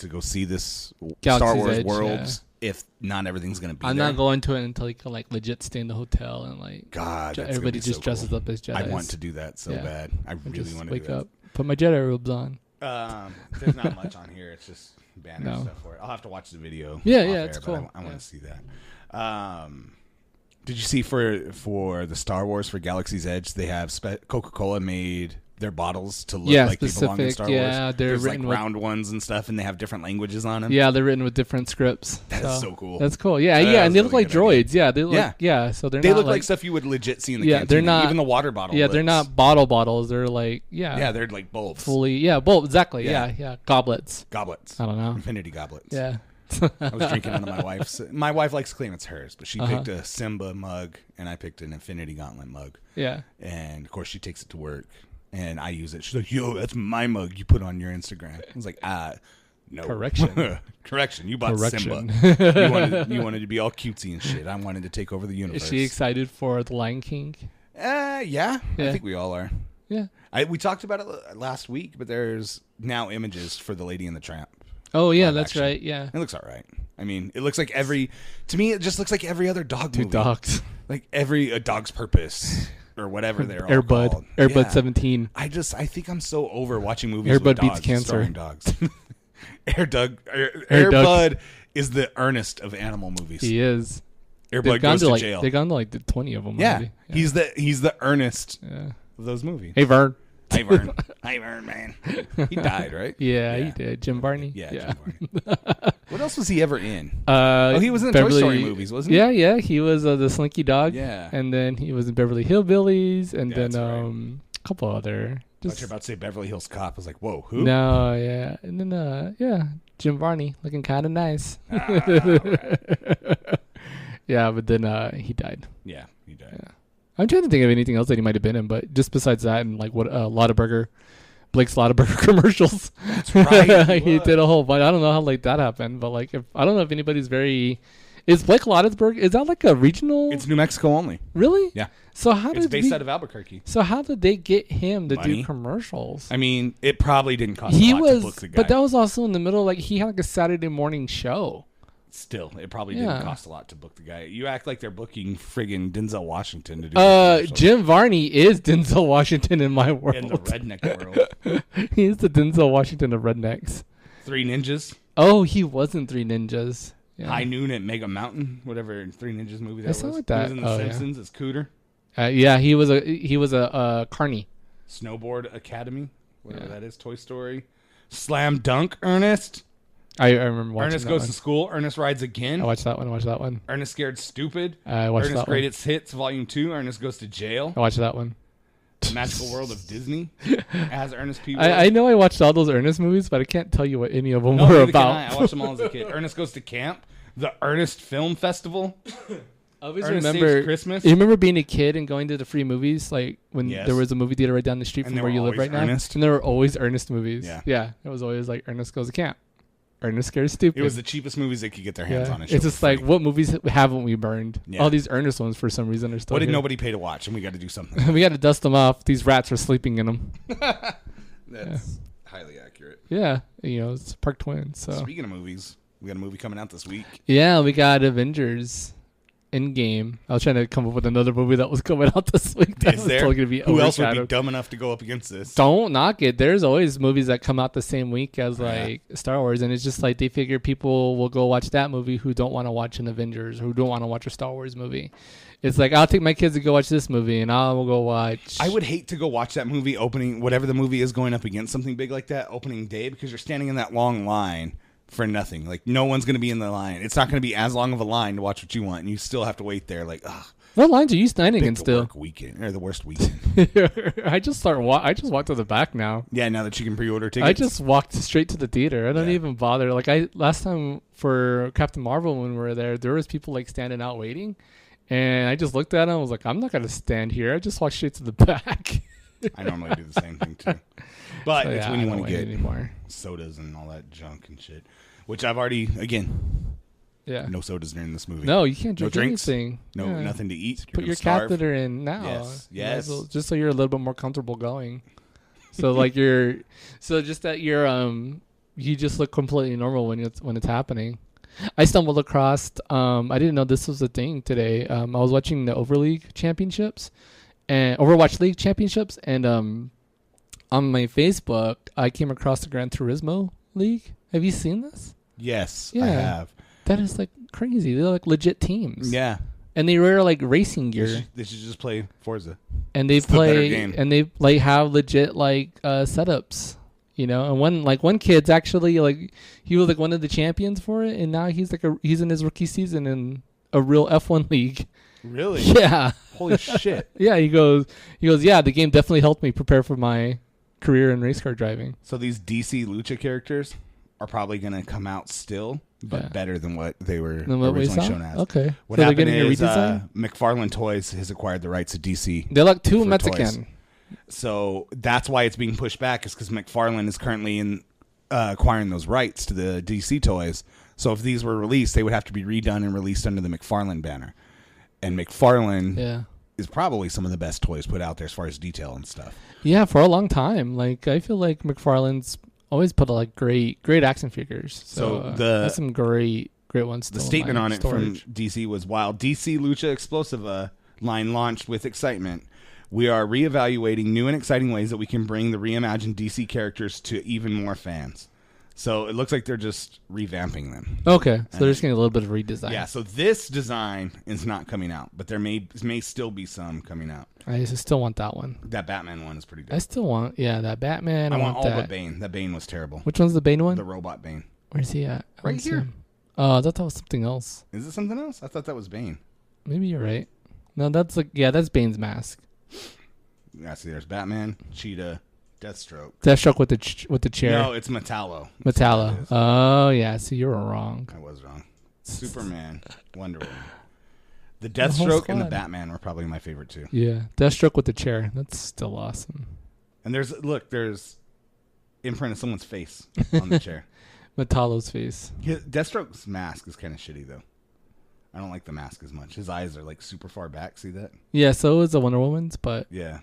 A: go see this
B: Galaxy's
A: Star Wars
B: Edge,
A: Worlds if not everything's going to be
B: I'm
A: there.
B: not going to it until you can like legit stay in the hotel and like
A: God, that's
B: everybody
A: gonna be
B: just
A: so
B: dresses
A: cool.
B: up as Jedi.
A: I want to do that so bad. I
B: And
A: really
B: just
A: want to
B: wake
A: do that.
B: up, put my Jedi robes on.
A: There's not much on here. It's just banner
B: No.
A: stuff for it. I'll have to watch the video.
B: Yeah,
A: off
B: yeah,
A: air,
B: it's
A: but
B: cool.
A: I want
B: Yeah.
A: to see that. Did you see for the Star Wars for Galaxy's Edge, they have Coca-Cola made their bottles to look like they belong in
B: specific.
A: Star Wars?
B: Yeah, they're
A: There's like
B: written with
A: round ones and stuff, and they have different languages on them.
B: yeah, they're written with different scripts.
A: That's so cool.
B: That's cool. Yeah,
A: That
B: yeah,
A: was
B: and they
A: a
B: look
A: really
B: like
A: good
B: droids. Yeah, they look so
A: They
B: not
A: look like stuff you would legit see in the
B: Yeah,
A: cantina.
B: they're not-
A: Even the water bottle.
B: Yeah, they're not bottles. They're like
A: Yeah, they're like bulbs.
B: fully both exactly.
A: Yeah.
B: Yeah, goblets.
A: Goblets.
B: I don't know.
A: Infinity goblets.
B: Yeah.
A: I was drinking out of my wife's. My wife likes to claim it's hers, but she picked a Simba mug, and I picked an Infinity Gauntlet mug.
B: Yeah.
A: And of course, she takes it to work, and I use it. She's like, "Yo, that's my mug. You put on your Instagram." I was like, no.
B: Correction.
A: Correction. You bought
B: Correction.
A: Simba. You wanted to be all cutesy and shit. I wanted to take over the universe.
B: Is she excited for The Lion King?
A: Yeah. I think we all are.
B: Yeah.
A: We talked about it last week, but there's now images for The Lady and the Tramp.
B: Oh yeah,
A: live
B: that's
A: action.
B: right. Yeah.
A: It looks all right. I mean, it looks like to me, it just looks like every other dog
B: Two
A: movie.
B: dogs.
A: Like A Dog's Purpose or whatever they're all
B: Airbud.
A: called.
B: Airbud
A: Yeah.
B: 17.
A: I think I'm so over watching movies
B: Airbud
A: with dogs
B: beats cancer.
A: starring dogs. Airbud is the Ernest of animal movies.
B: He is.
A: Airbud goes to jail.
B: They've gone to like the 20 of them.
A: Yeah.
B: Already.
A: He's the Ernest
B: Yeah.
A: of those movies.
B: Hey Vern.
A: Hi, Vern. Hi, Vern, man. He died, right?
B: Yeah, he did. Jim Varney.
A: Yeah. Jim Varney. What else was he ever in? He was in the
B: Beverly,
A: Toy Story movies, wasn't he?
B: Yeah. He was the Slinky Dog.
A: Yeah.
B: And then he was in Beverly Hillbillies, and
A: Yeah,
B: then
A: that's right.
B: a couple other.
A: I thought you were about to say Beverly Hills Cop. I was like, whoa, who?
B: No, yeah, and then Jim Varney looking kind of nice.
A: Right.
B: Yeah, but then he died.
A: Yeah, he died.
B: Yeah. I'm trying to think of anything else that he might have been in, but just besides that, and like Blake's Lottaburger commercials.
A: That's right.
B: He did a whole bunch. I don't know how like that happened, but like I don't know if anybody's is Blake Lottaburger, is that like a regional?
A: It's New Mexico only.
B: Really?
A: Yeah.
B: So
A: It's based out of Albuquerque.
B: So how did they get him to
A: Money.
B: do commercials?
A: I mean, it probably didn't cost a lot to book the guy.
B: But that was also in the middle. Like he had like a Saturday morning show.
A: Still, it probably didn't cost a lot to book the guy. You act like they're booking friggin' Denzel Washington to do commercials.
B: Jim Varney is Denzel Washington in my world.
A: In the redneck world.
B: He's the Denzel Washington of rednecks.
A: Three Ninjas.
B: Oh, he was in Three Ninjas. Yeah.
A: High Noon at Mega Mountain, whatever Three Ninjas movie that
B: I
A: was.
B: saw like
A: He
B: that.
A: was in The
B: Oh, yeah.
A: Simpsons as Cooter.
B: Yeah, he was a carny.
A: Snowboard Academy, whatever
B: Yeah.
A: that is. Toy Story. Slam Dunk Ernest.
B: I remember watching
A: Ernest
B: that
A: Goes
B: one.
A: to School. Ernest Rides Again.
B: I watched that one.
A: Ernest Scared Stupid.
B: I watched
A: Ernest
B: that one.
A: Greatest Hits Volume 2. Ernest Goes to Jail.
B: I watched that one.
A: The Magical World of Disney. As Ernest P. World.
B: I know I watched all those Ernest movies, but I can't tell you what any of them
A: No,
B: were
A: neither can
B: about.
A: I watched them all as a kid. Ernest Goes to Camp. The Ernest Film Festival.
B: I always
A: Ernest
B: remember
A: Saves Christmas.
B: You remember being a kid and going to the free movies, like when
A: Yes.
B: there was a movie theater right down the street
A: And
B: from
A: they
B: where
A: were
B: you live
A: always
B: right
A: Ernest?
B: now, and there were always Ernest movies.
A: Yeah.
B: It was always like Ernest Goes to Camp, Ernest Scares Stupid.
A: It was the cheapest movies they could get their hands on.
B: It's just like, what movies haven't we burned?
A: Yeah.
B: All these Ernest ones for some reason are still.
A: What did
B: here.
A: nobody pay to watch? And we got to do something.
B: We got to dust them off. These rats are sleeping in them.
A: That's highly accurate.
B: Yeah, it's Park Twins. So
A: Speaking of movies, we got a movie coming out this week.
B: yeah, we got Avengers Endgame. I was trying to come up with another movie that was coming out this week. That
A: Is
B: was
A: there?
B: totally gonna be
A: Who else would be
B: overshadowed.
A: dumb enough to go up against this?
B: Don't knock it. There's always movies that come out the same week as
A: Yeah.
B: like Star Wars, and it's just like they figure people will go watch that movie who don't want to watch an Avengers, who don't want to watch a Star Wars movie. It's like I'll take my kids to go watch this movie, and I will go watch.
A: I would hate to go watch that movie opening, whatever the movie is going up against something big like that, opening day, because you're standing in that long line for nothing. Like, no one's going to be in the line. It's not going to be as long of a line to watch what you want, and you still have to wait there. Like, ugh.
B: What lines are you standing in
A: The
B: still?
A: work weekend, or the worst weekend.
B: I just walked to the back now.
A: Yeah, now that you can pre-order tickets.
B: I just walked straight to the theater. I don't
A: Yeah.
B: even bother. Like last time for Captain Marvel when we were there was people like standing out waiting, and I just looked at them. I was like, I'm not gonna stand here. I just walked straight to the back.
A: I normally do the same thing too. But
B: So,
A: it's
B: yeah,
A: when
B: I
A: you
B: don't
A: want to
B: wait
A: get
B: anymore.
A: sodas and all that junk and shit. Which I've already, again,
B: Yeah.
A: no sodas during this movie.
B: No, you can't
A: No
B: drink
A: drinks?
B: anything.
A: No,
B: Yeah.
A: nothing to eat.
B: Put
A: You're
B: your
A: gonna starve.
B: catheter in now.
A: Yes,
B: You might as
A: yes.
B: well- just so you're a little bit more comfortable going. So like just that you're you just look completely normal when it's happening. I stumbled across I didn't know this was a thing today. I was watching the Overwatch League Championships, and on my Facebook I came across the Gran Turismo League. Have you seen this?
A: Yes,
B: Yeah.
A: I have.
B: That is like crazy. They're like legit teams.
A: Yeah.
B: And they wear like racing
A: They
B: gear.
A: should just play Forza.
B: And they
A: It's the better
B: play
A: game.
B: and they like have legit like setups, and one kid's actually like he was like one of the champions for it, and now he's in his rookie season in a real F1 league.
A: Really?
B: Yeah.
A: Holy shit.
B: Yeah, he goes, yeah, the game definitely helped me prepare for my career in race car driving.
A: So these DC Lucha characters are probably going to come out still, but
B: Yeah.
A: better than what they were
B: Then what we
A: originally
B: saw?
A: shown as.
B: Okay.
A: What
B: So they're
A: happened
B: getting a
A: is
B: redesign?
A: McFarlane Toys has acquired the rights to DC.
B: They look too
A: for
B: Mexican.
A: toys. So that's why it's being pushed back, is because McFarlane is currently in acquiring those rights to the DC toys. So if these were released, they would have to be redone and released under the McFarlane banner. And McFarlane
B: Yeah.
A: is probably some of the best toys put out there as far as detail and stuff.
B: Yeah, for a long time. Like I feel like McFarlane's always put like great action figures. So that's some great ones.
A: The
B: still in
A: statement
B: my
A: on it from
B: storage.
A: DC was, while DC Lucha Explosiva line launched with excitement, we are reevaluating new and exciting ways that we can bring the reimagined DC characters to even more fans. So it looks like they're just revamping them.
B: Okay, so they're just getting a little bit of redesign.
A: Yeah, so this design is not coming out, but there may still be some coming out.
B: I still want that one.
A: That Batman one is pretty good.
B: I still want, that Batman.
A: I want all
B: that.
A: but Bane. That Bane was terrible.
B: Which one's the Bane one?
A: The robot Bane.
B: Where's he at? I
A: Right
B: don't see
A: here.
B: him. Oh, I thought that was something else.
A: Is it something else? I thought that was Bane.
B: Maybe you're right. No, that's that's Bane's mask.
A: Yeah, see, there's Batman, Cheetah, Deathstroke.
B: Deathstroke with the chair.
A: No, it's Metallo. That's what
B: Metallo.
A: it is.
B: Oh yeah, see you were wrong.
A: I was wrong. Superman, Wonder Woman. The
B: The whole
A: Deathstroke and the
B: squad.
A: Batman were probably my favorite too.
B: Yeah, Deathstroke with the chair. That's still awesome.
A: And there's imprint of someone's face on the chair.
B: Metallo's face.
A: Deathstroke's mask is kind of shitty though. I don't like the mask as much. His eyes are like super far back. See that?
B: Yeah, so is the Wonder Woman's, but
A: Yeah.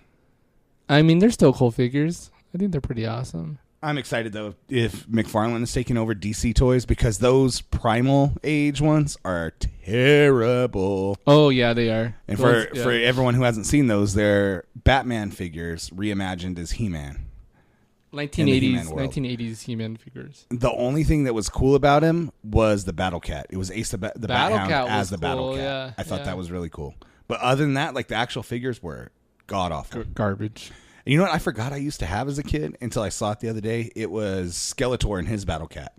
B: I mean they're still cool figures. I think they're pretty awesome.
A: I'm excited though if McFarlane is taking over DC Toys, because those Primal Age ones are terrible.
B: Oh yeah, they are.
A: And
B: Those-
A: for
B: yeah.
A: everyone who hasn't seen those, they're Batman figures reimagined as He-Man.
B: 1980s
A: He-Man world.
B: 1980s He-Man figures.
A: The only thing that was cool about him was the Battle Cat. It was Ace the
B: Battle
A: Bat-Hound
B: Cat
A: as
B: was
A: the Battle
B: cool,
A: Cat.
B: yeah,
A: I thought
B: yeah.
A: that was really cool. But other than that, like the actual figures were god awful.
B: Garbage.
A: And you know what I forgot I used to have as a kid until I saw it the other day? It was Skeletor and his Battle Cat.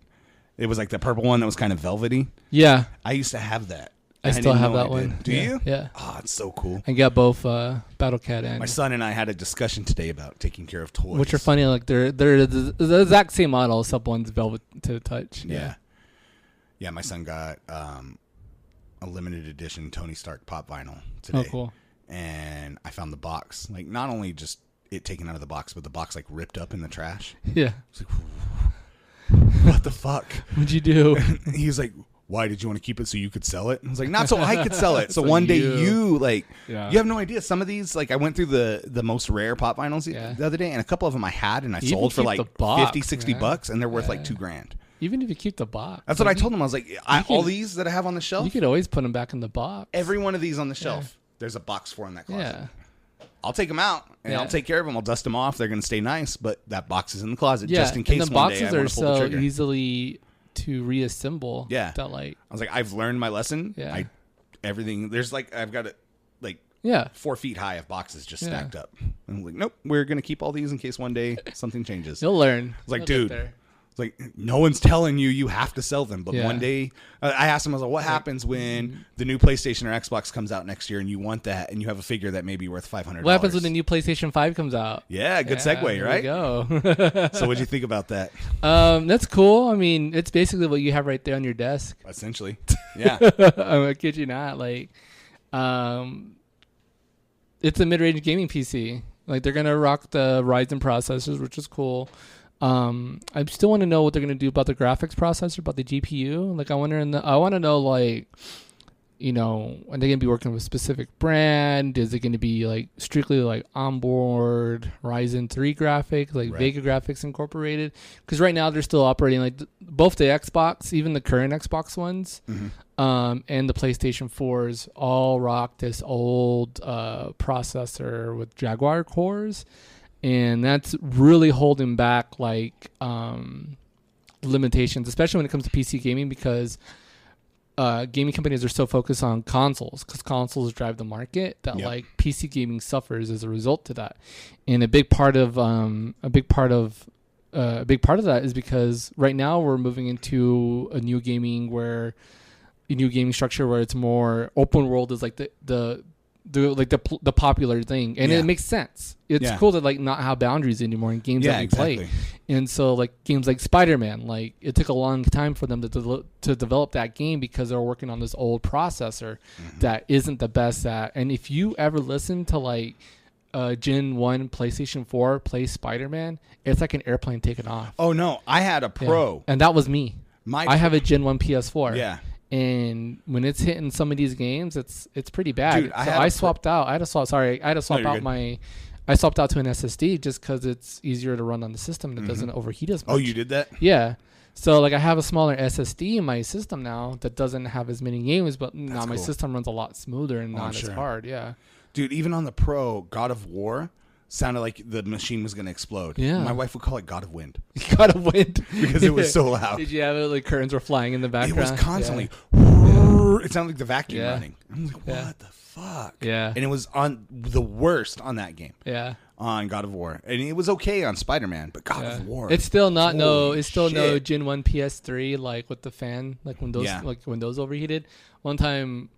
A: It was like the purple one that was kind of velvety.
B: Yeah,
A: I used to have that.
B: I
A: And
B: still
A: didn't
B: have
A: know
B: that
A: I
B: one.
A: did. Do
B: Yeah,
A: you?
B: Yeah.
A: Oh, it's so cool.
B: I got both Battle Cat and
A: My son and I had a discussion today about taking care of toys.
B: which are funny. Like they're the exact same model, except one's velvet to the touch.
A: Yeah. Yeah, my son got a limited edition Tony Stark pop vinyl today.
B: Oh, cool.
A: And I found the box. Like, not only just it taken out of the box, but the box, like, ripped up in the trash.
B: Yeah.
A: It's like, what the fuck?
B: What'd you do?
A: He was like, why did you want to keep it so you could sell it? And I was like, not so I could sell it. So one day you have no idea. Some of these, like, I went through the most rare pop vinyls the other day, and a couple of them I had and I sold for like box, $50, $60, and they're worth like $2,000.
B: Even if you keep the box.
A: That's what I told him. I was like, all these that I have on the shelf,
B: you could always put them back in the box.
A: Every one of these on the shelf, there's a box for in that closet.
B: Yeah.
A: I'll take them out and I'll take care of them. I'll dust them off. They're going to stay nice, but that box is in the closet just in case.
B: And the
A: one day
B: boxes
A: I
B: are
A: want to pull the
B: so
A: trigger.
B: easily to reassemble.
A: Yeah.
B: That like
A: I was like, I've learned my lesson.
B: Yeah.
A: Everything there's like I've got it like 4 feet high of boxes just stacked up. And I'm like, nope, we're going to keep all these in case one day something changes.
B: You'll learn.
A: I was like, dude. Like, no one's telling you have to sell them, but one day I asked him, I was like, what happens when the new PlayStation or Xbox comes out next year and you want that and you have a figure that may be worth $500?
B: What happens when the new PlayStation 5 comes out?
A: Yeah, good segue, right?
B: There you go.
A: So what'd you think about that?
B: That's cool. I mean, it's basically what you have right there on your desk.
A: Essentially. Yeah.
B: I kid you not. Like, it's a mid-range gaming PC. Like, they're going to rock the Ryzen processors, which is cool. I still want to know what they're going to do about the graphics processor, about the GPU. Like, I want to know, like, you know, are they going to be working with a specific brand? Is it going to be like strictly like onboard Ryzen 3 graphics, like Vega graphics incorporated? Because right now they're still operating like both the Xbox, even the current Xbox ones, and the PlayStation 4s all rock this old processor with Jaguar cores. And that's really holding back like limitations, especially when it comes to PC gaming, because gaming companies are so focused on consoles, because consoles drive the market, that like PC gaming suffers as a result to that. And a big part of that is because right now we're moving into a new gaming structure where it's more open world is like the popular thing, and it makes sense. It's cool to like not have boundaries anymore in games that we play. And so like games like Spider-Man, like it took a long time for them to develop that game because they were working on this old processor that isn't the best at. And if you ever listen to like Gen 1 PlayStation 4 play Spider-Man, it's like an airplane taking off.
A: Oh no, I had a Pro,
B: and that was me. I have a Gen 1 PS4.
A: Yeah.
B: And when it's hitting some of these games, it's pretty bad.
A: Dude,
B: I swapped out. I had to swap out I swapped out to an SSD just because it's easier to run on the system and it doesn't overheat as much.
A: Oh, you did that?
B: Yeah. So like I have a smaller SSD in my system now that doesn't have as many games, but now my system runs a lot smoother and not as hard. Yeah.
A: Dude, even on the Pro, God of War sounded like the machine was going to explode.
B: Yeah.
A: My wife would call it God of Wind.
B: God of Wind.
A: Because it was so loud.
B: Did you have it like curtains were flying in the background?
A: It was constantly. It sounded like the vacuum running. I'm like, what the fuck?
B: Yeah.
A: And it was on the worst on that game.
B: Yeah.
A: On God of War. And it was okay on Spider-Man, but God of War.
B: It's still not no Gen 1 PS3 like with the fan, like when those overheated. One time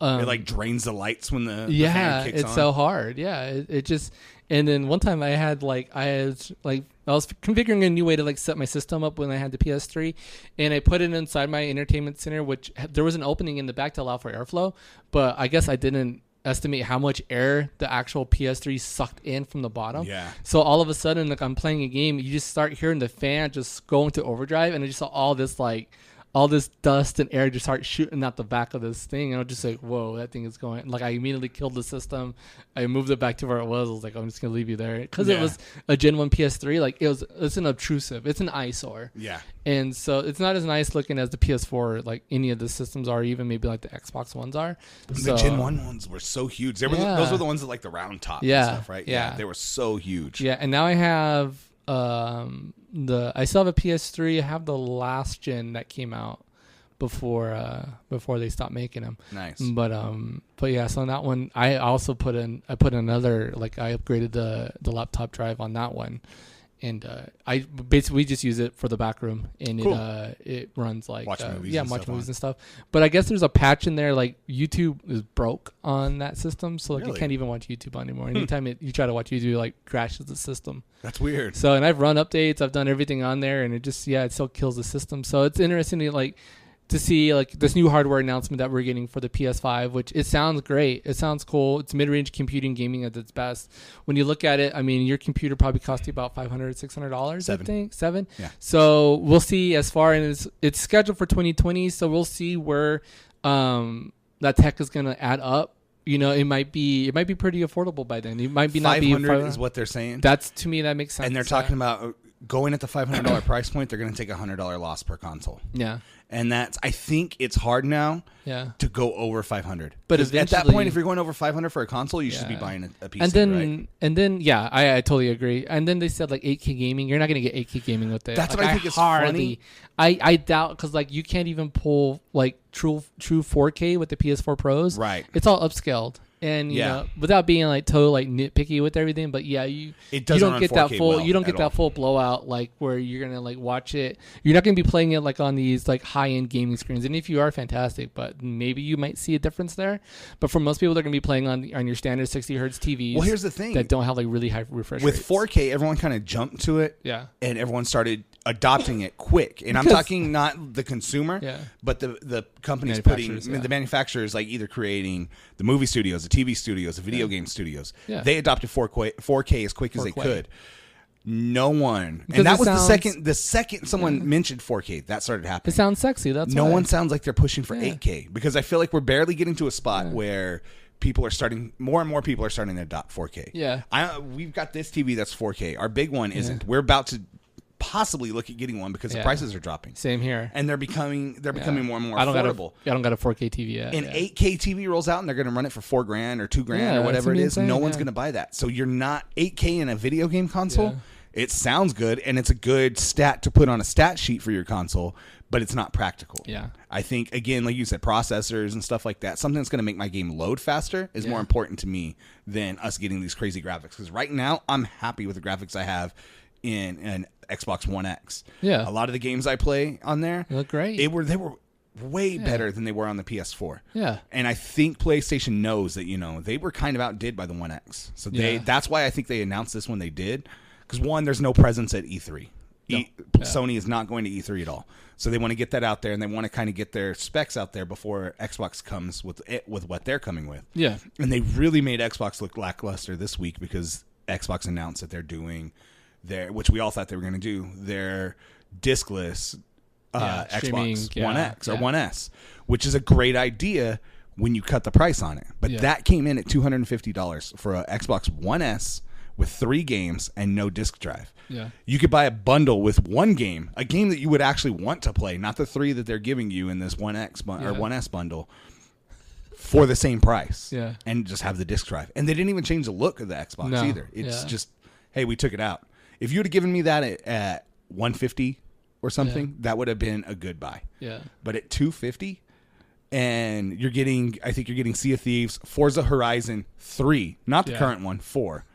A: it like drains the lights when the fan kicks on.
B: It's so hard. Yeah. It just, and then one time I was configuring a new way to like set my system up when I had the PS3, and I put it inside my entertainment center, which there was an opening in the back to allow for airflow, but I guess I didn't estimate how much air the actual PS3 sucked in from the bottom.
A: Yeah.
B: So all of a sudden, like I'm playing a game, you just start hearing the fan just go into overdrive, and I just saw all this dust and air just start shooting out the back of this thing. And I was just like, whoa, that thing is going. Like, I immediately killed the system. I moved it back to where it was. I was like, I'm just going to leave you there. Because it was a Gen 1 PS3. Like, it's an obtrusive. It's an eyesore. Yeah. And so it's not as nice looking as the PS4, like any of the systems are, even maybe like the Xbox ones are.
A: The Gen 1 ones were so huge. Those were the ones that like the round top and stuff, right? Yeah. They were so huge.
B: Yeah. And now I have... I still have a PS3. I have the last gen that came out before they stopped making them.
A: Nice.
B: But yeah, so on that one I also put another, like I upgraded the laptop drive on that one. And I basically just use it for the back room, and cool. It runs like
A: watch movies
B: and stuff. But I guess there's a patch in there, like YouTube is broke on that system, so like you can't even watch YouTube anymore. Anytime you try to watch YouTube, it like crashes the system.
A: That's weird.
B: So, and I've run updates, I've done everything on there, and it just it still kills the system. So it's interesting to like to see like this new hardware announcement that we're getting for the PS5, which it sounds great. It sounds cool. It's mid-range computing gaming at its best. When you look at it, I mean, your computer probably cost you about $500, $600, I think. $7.
A: Yeah.
B: So we'll see as far as it's scheduled for 2020. So we'll see where that tech is going to add up. You know, it might be pretty affordable by then. It might be not be
A: 500 is what they're saying.
B: That's, to me, that makes sense.
A: And they're talking about going at the $500 price point. They're going to take a $100 loss per console.
B: Yeah.
A: And I think it's hard now to go over 500. But at that point, if you're going over 500 for a console, you should be buying a PC, right?
B: And then, yeah, I totally agray. And then they said like 8K gaming. You're not going to get 8K gaming with it.
A: That's
B: like,
A: what I think is funny.
B: I doubt, because like you can't even pull like true 4K with the PS4 Pros.
A: Right.
B: It's all upscaled. And you know, without being like totally like nitpicky with everything, but yeah, you don't get that full full blowout like where you're gonna like watch it. You're not gonna be playing it like on these like high end gaming screens. And if you are, fantastic, but maybe you might see a difference there. But for most people, they're gonna be playing on your standard 60 hertz TVs.
A: Well, here's the thing
B: that don't have like really high refresh
A: with
B: rates.
A: 4K. Everyone kind of jumped to it, and everyone started adopting it quick. And I'm talking not the consumer, but the companies the manufacturers, like either creating the movie studios, the TV studios, the video game studios. They adopted 4K as quick as they could. No one, and that was the second someone mentioned 4K, that started happening.
B: It sounds sexy. That's
A: no one sounds like they're pushing for 8K, because I feel like we're barely getting to a spot where more and more people are starting to adopt 4K.
B: Yeah,
A: we've got this TV that's 4K. Our big one isn't. We're about to possibly look at getting one because the prices are dropping.
B: Same here.
A: And they're becoming more and more affordable.
B: I don't got a 4K TV yet.
A: An 8K TV rolls out and they're going to run it for $4,000 or $2,000 or whatever it is. No one's going to buy that. So you're not 8K in a video game console. It sounds good and it's a good stat to put on a stat sheet for your console, but it's not practical.
B: Yeah.
A: I think, again, like you said, processors and stuff like that, something that's going to make my game load faster is more important to me than us getting these crazy graphics. Because right now, I'm happy with the graphics I have in an Xbox One X.
B: Yeah.
A: A lot of the games I play on there,
B: they look great.
A: They were way better than they were on the PS4.
B: Yeah.
A: And I think PlayStation knows that, they were kind of outdid by the One X. So that's why I think they announced this when they did. Because one, there's no presence at E3. Sony is not going to E3 at all. So they want to get that out there, and they want to kind of get their specs out there before Xbox comes with what they're coming with.
B: Yeah.
A: And they really made Xbox look lackluster this week because Xbox announced that they're doing which we all thought they were going to do, their discless Xbox One X or One S, which is a great idea when you cut the price on it. But that came in at $250 for a Xbox One S with 3 games and no disc drive.
B: Yeah.
A: You could buy a bundle with one game, a game that you would actually want to play, not the 3 that they're giving you in this One X or One S bundle, for the same price.
B: Yeah.
A: And just have the disc drive. And they didn't even change the look of the Xbox either. It's just, hey, we took it out. If you would have given me that at $150 or something, that would have been a good buy.
B: Yeah.
A: But at $250, and I think you're getting Sea of Thieves, Forza Horizon 3, not the current one, 4,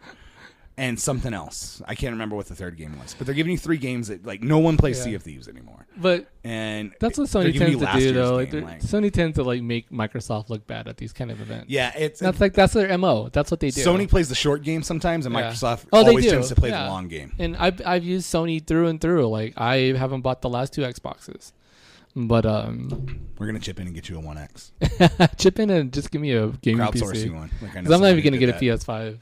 A: and something else. I can't remember what the third game was. But they're giving you 3 games that like no one plays Sea of Thieves anymore.
B: And that's what Sony tends to do, though. Sony tends to like make Microsoft look bad at these kind of events.
A: Yeah,
B: that's their MO. That's what they do.
A: Sony plays the short game sometimes, and Microsoft always tends to play the long game.
B: And I've used Sony through and through. Like I haven't bought the last 2 Xboxes. But
A: we're gonna chip in and get you a One X.
B: Chip in and just give me a gaming PC.
A: Crowdsource you one.
B: Because I'm not even gonna get a PS5.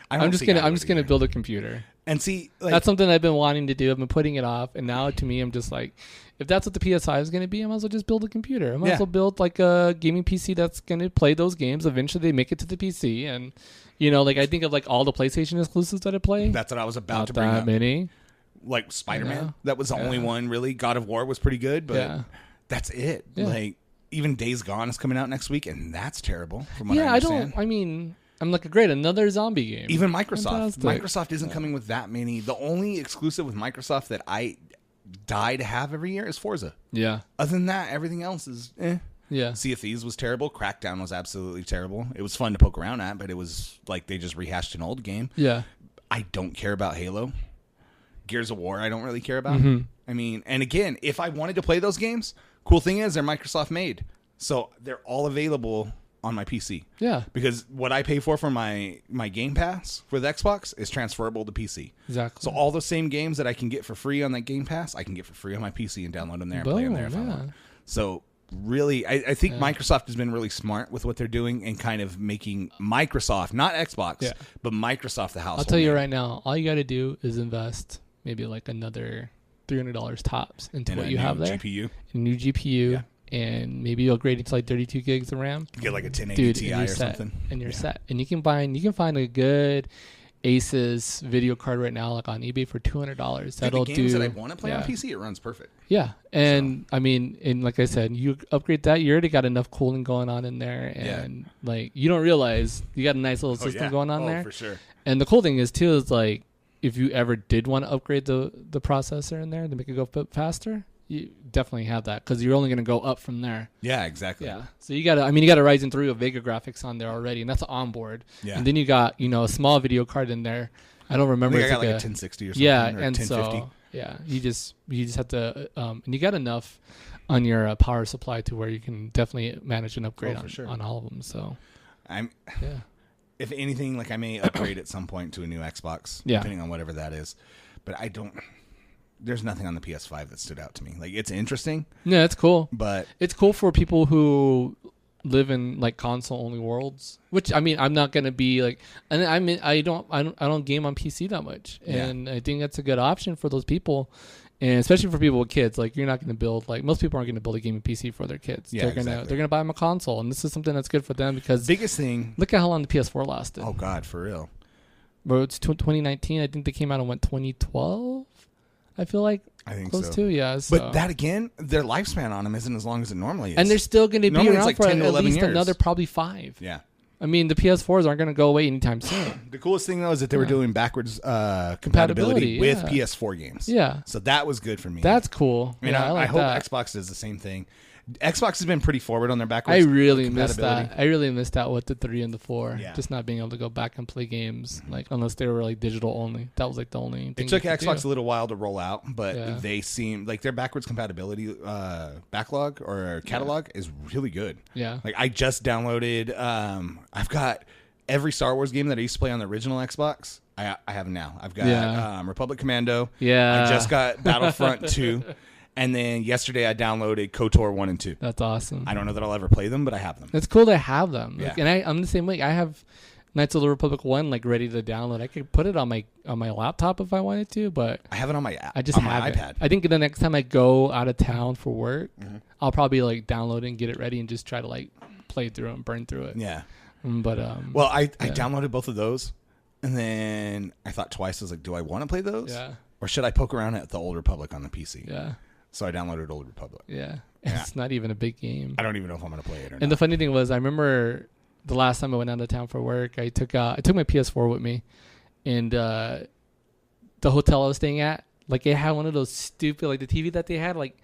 B: I'm just gonna build a computer.
A: And see,
B: that's something I've been wanting to do. I've been putting it off, and now to me, I'm just like, if that's what the PS5 is going to be, I might as well just build a computer. I might as well build like a gaming PC that's going to play those games. Eventually, they make it to the PC, and like I think of like all the PlayStation exclusives that I play.
A: That's what I was about to bring up.
B: Not that many.
A: Like Spider-Man, that was the only one really. God of War was pretty good, but that's it. Yeah. Like even Days Gone is coming out next week, and that's terrible. From what I understand. I'm like, great, another zombie game. Even Microsoft. Fantastic. Microsoft isn't coming with that many. The only exclusive with Microsoft that I die to have every year is Forza.
B: Yeah.
A: Other than that, everything else is
B: Yeah.
A: Sea of Thieves was terrible. Crackdown was absolutely terrible. It was fun to poke around at, but it was like they just rehashed an old game.
B: Yeah.
A: I don't care about Halo. Gears of War, I don't really care about.
B: Mm-hmm.
A: I mean, and again, if I wanted to play those games, cool thing is they're Microsoft made. So they're all available on my PC.
B: Yeah.
A: Because what I pay for my Game Pass for the Xbox is transferable to PC.
B: Exactly.
A: So all the same games that I can get for free on that Game Pass, I can get for free on my PC and download them there and play them there if I want. So really, I think Microsoft has been really smart with what they're doing and kind of making Microsoft, not Xbox, but Microsoft the household.
B: I'll tell you right now, all you got to do is invest maybe like another $300 tops into what you have there.
A: GPU.
B: A new GPU. Yeah. And maybe you upgrade it to like 32 gigs of RAM.
A: Get like a 1080 Ti or something.
B: And you're set. And you can find a good Asus video card right now, like on eBay for $200.
A: That'll do. The games that I want to play on PC, it runs perfect.
B: Yeah, and I mean, and like I said, you upgrade that, you already got enough cooling going on in there, and like you don't realize you got a nice little system going on there.
A: For sure.
B: And the cool thing is too is like if you ever did want to upgrade the processor in there to make it go a bit faster, you definitely have that because you're only going to go up from there.
A: Yeah, exactly.
B: Yeah. So you got a Ryzen 3 with Vega graphics on there already, and that's onboard. Yeah. And then you got, a small video card in there. I don't remember.
A: I got like a 1060 or something.
B: Yeah,
A: or
B: and
A: 1050.
B: so you just have to, and you got enough on your power supply to where you can definitely manage an upgrade on all of them. So
A: if anything, like I may upgrade at some point to a new Xbox, depending on whatever that is. But I don't. There's nothing on the PS5 that stood out to me. Like, it's interesting.
B: Yeah, it's cool.
A: But
B: it's cool for people who live in like console only worlds. Which I mean, I'm not gonna be like, and I don't game on PC that much, and I think that's a good option for those people, and especially for people with kids. Like, you're not gonna build most people aren't gonna build a gaming PC for their kids.
A: Yeah,
B: they're gonna buy them a console, and this is something that's good for them because
A: biggest thing.
B: Look at how long the PS4 lasted.
A: Oh God, for real.
B: Bro, it's 2019. I think they came out in 2012. I feel like
A: I think
B: close
A: so.
B: to, yeah. So.
A: But that again, their lifespan on them isn't as long as it normally is.
B: And they're still going to be around
A: like
B: for
A: 10 to
B: at
A: 11
B: least
A: years.
B: another probably 5.
A: Yeah.
B: I mean, the PS4s aren't going to go away anytime soon.
A: The coolest thing, though, is that they were doing backwards compatibility with PS4 games.
B: Yeah.
A: So that was good for me.
B: That's cool.
A: I mean, I hope Xbox does the same thing. Xbox has been pretty forward on their backwards.
B: I really missed that. I really missed out with the 3 and the 4. Yeah. Just not being able to go back and play games, like unless they were like digital only. That was like the only thing.
A: It took Xbox a little while to roll out, but they seem like their backwards compatibility backlog or catalog is really good.
B: Yeah.
A: Like I just downloaded. I've got every Star Wars game that I used to play on the original Xbox. I have now. I've got Republic Commando.
B: Yeah.
A: I just got Battlefront 2. And then yesterday I downloaded KOTOR 1 and 2.
B: That's awesome.
A: I don't know that I'll ever play them, but I have them.
B: It's cool to have them.
A: Yeah.
B: Like, and I'm the same way. I have Knights of the Republic 1 like ready to download. I could put it on my laptop if I wanted to, but
A: I have it on my
B: I just have
A: my iPad.
B: I think the next time I go out of town for work, I'll probably like download it and get it ready and just try to like play through it and burn through it.
A: Yeah.
B: But
A: well, I downloaded both of those, and then I thought twice. I was like, do I want to play those?
B: Yeah.
A: Or should I poke around at the Old Republic on the PC?
B: Yeah.
A: So I downloaded Old Republic.
B: Yeah. It's not even a big game.
A: I don't even know if I'm going to play it or not.
B: And the funny thing was, I remember the last time I went out of town for work, I took my PS4 with me, and the hotel I was staying at, like, it had one of those stupid, like, the TV that they had, like,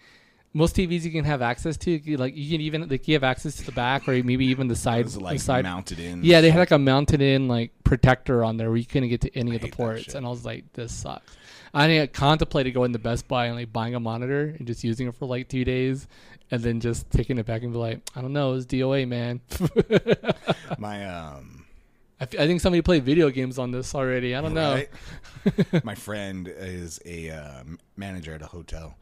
B: most TVs you can have access to, like, you can even, like, you have access to the back or maybe even the side.
A: It was, like, mounted in.
B: Yeah, they had, like, a mounted in, like, protector on there where you couldn't get to any of the ports. And I was like, this sucks. I contemplated going to Best Buy and like buying a monitor and just using it for like 2 days, and then just taking it back and be like, I don't know, it's DOA, man. I think somebody played video games on this already. I don't know.
A: My friend is a manager at a hotel,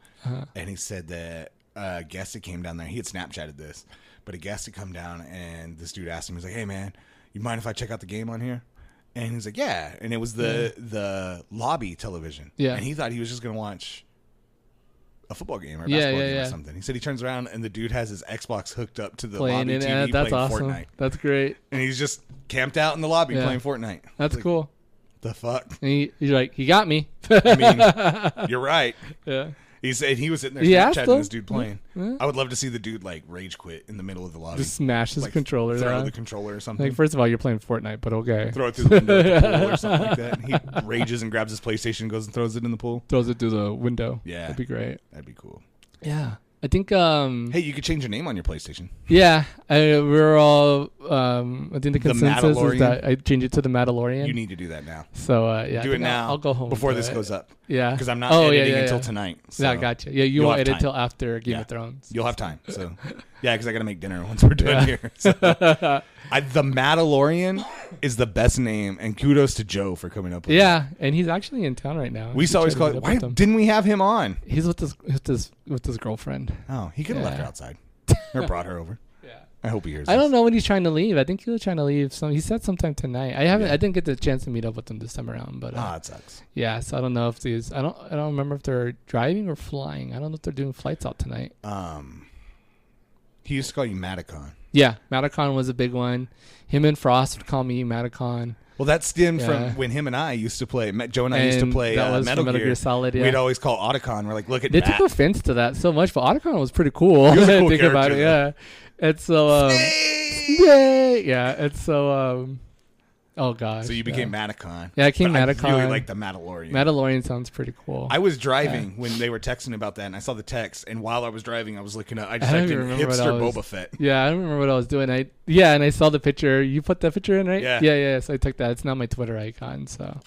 A: and he said that a guest that came down there, he had Snapchatted this, but a guest had come down, and this dude asked him, he's like, hey, man, you mind if I check out the game on here? And he's like, yeah. And it was the lobby television.
B: Yeah.
A: And he thought he was just going to watch a football game or a basketball game or something. He said he turns around and the dude has his Xbox hooked up to the lobby TV
B: that's
A: playing
B: awesome.
A: Fortnite.
B: That's great.
A: And he's just camped out in the lobby playing Fortnite.
B: That's
A: like,
B: cool.
A: The fuck?
B: And he's like, he got me.
A: I mean, you're right.
B: Yeah.
A: He said he was sitting there Snapchatting this dude playing. Yeah. I would love to see the dude like rage quit in the middle of the lobby.
B: Just smash his controller.
A: Throw the controller or something.
B: Like, first of all, you're playing Fortnite, but okay.
A: Throw it through the window of the pool or something like that. He rages and grabs his PlayStation, goes and throws it in the pool.
B: Throws it through the window.
A: Yeah.
B: That'd be great.
A: That'd be cool.
B: Yeah. I think
A: hey, you could change your name on your PlayStation.
B: Yeah, we're all I think the consensus is that I change it to the Mandalorian.
A: You need to do that now.
B: So yeah,
A: do it now.
B: I'll go home
A: before this goes up.
B: Yeah,
A: because I'm not editing until tonight. So
B: yeah, gotcha. Yeah, you won't edit till after Game of Thrones.
A: You'll have time. So yeah, because I got to make dinner once we're done here. So. The Mandalorian is the best name, and kudos to Joe for coming up with
B: that. And he's actually in town right now.
A: We used to always call it. Why didn't we have him on?
B: He's with his girlfriend.
A: Oh, he could have left her outside. Or brought her over.
B: Yeah.
A: I hope he hears.
B: I don't
A: this.
B: know when he's trying to leave. I think he was trying to leave. He said sometime tonight. I didn't get the chance to meet up with him this time around. But
A: it sucks.
B: Yeah. So I don't know if these. I don't remember if they're driving or flying. I don't know if they're doing flights out tonight.
A: He used to call you Matacon.
B: Yeah, Matacon was a big one. Him and Frost would call me Matacon.
A: Well, that stemmed from when him and I used to play. Joe and I used to play
B: that was
A: Metal Gear
B: Solid. Yeah.
A: We'd always call Otacon. We're like, look at
B: They
A: Matt.
B: took offense to that so much, but Otacon was pretty cool.
A: He was a cool
B: Think about it,
A: character,
B: yeah. It's so yay, yeah. It's so oh gosh.
A: So you became Matacon.
B: Yeah, I became Matacon.
A: I really like the Mandalorian.
B: Mandalorian sounds pretty cool.
A: I was driving when they were texting about that, and I saw the text. And while I was driving, I was looking up. I just
B: I
A: typed
B: don't
A: in
B: even remember
A: hipster
B: what I was-
A: Boba Fett.
B: Yeah, I don't remember what I was doing. And I saw the picture. You put that picture in, right?
A: Yeah.
B: Yeah. So I took that. It's not my Twitter icon. So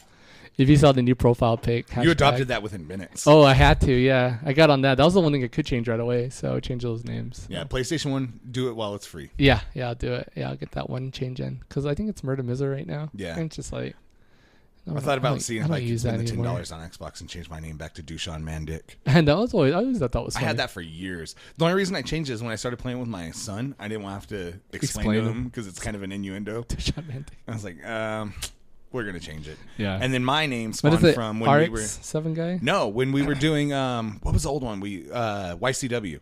B: if you saw the new profile pic,
A: You adopted that within minutes.
B: Oh, I had to. Yeah, I got on that. That was the one thing I could change right away. So I changed those names.
A: Yeah, PlayStation 1, do it while it's free.
B: Yeah, I'll do it. Yeah, I'll get that one change in because I think it's Murder Mizzle right now.
A: Yeah.
B: and it's just like
A: I thought about seeing if I could
B: use
A: spend the
B: that
A: $10
B: anymore.
A: on Xbox and change my name back to Dushan Mandic.
B: And that was always I always thought that was
A: I
B: funny.
A: had that for years. The only reason I changed it is when I started playing with my son. I didn't want to have to explain to him because it's kind of an innuendo. I was like, we're going to change it.
B: Yeah.
A: And then my name
B: What is
A: spawned
B: it?
A: from when we were...
B: RX-7 guy?
A: No, when we were doing... what was the old one? YCW.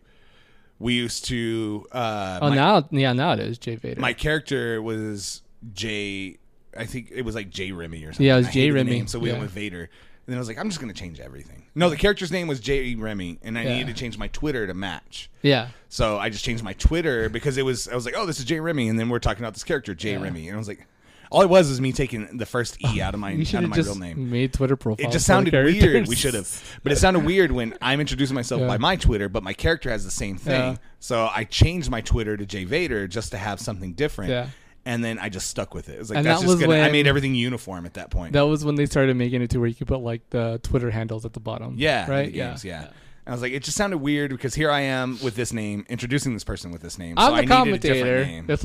A: We used to...
B: now it is Jay Vader.
A: My character was Jay... I think it was like Jay Remy or something.
B: Yeah, it was
A: I hated
B: Jay
A: the
B: Remy.
A: name, so we went with Vader. And then I was like, I'm just going to change everything. No, the character's name was Jay Remy, and I needed to change my Twitter to match.
B: Yeah.
A: So I just changed my Twitter because I was like, oh, this is Jay Remy, and then we're talking about this character, Jay Remy. And I was like, all it was me taking the first E out of my real name.
B: Made Twitter profile.
A: It just sounded weird. We should have. But it sounded weird when I'm introducing myself by my Twitter, but my character has the same thing.
B: Yeah.
A: So I changed my Twitter to Jay Vader just to have something different.
B: Yeah.
A: And then I just stuck with it. It was like,
B: And
A: that's
B: that
A: just
B: was
A: good. I
B: when-
A: made everything uniform at that point.
B: That was when they started making it to where you could put like the Twitter handles at the bottom.
A: Yeah.
B: Right.
A: The games, yeah. And I was like, it just sounded weird because here I am with this name, introducing this person with this name. So
B: I'm
A: I
B: the
A: needed a
B: commentator.
A: different name.
B: It's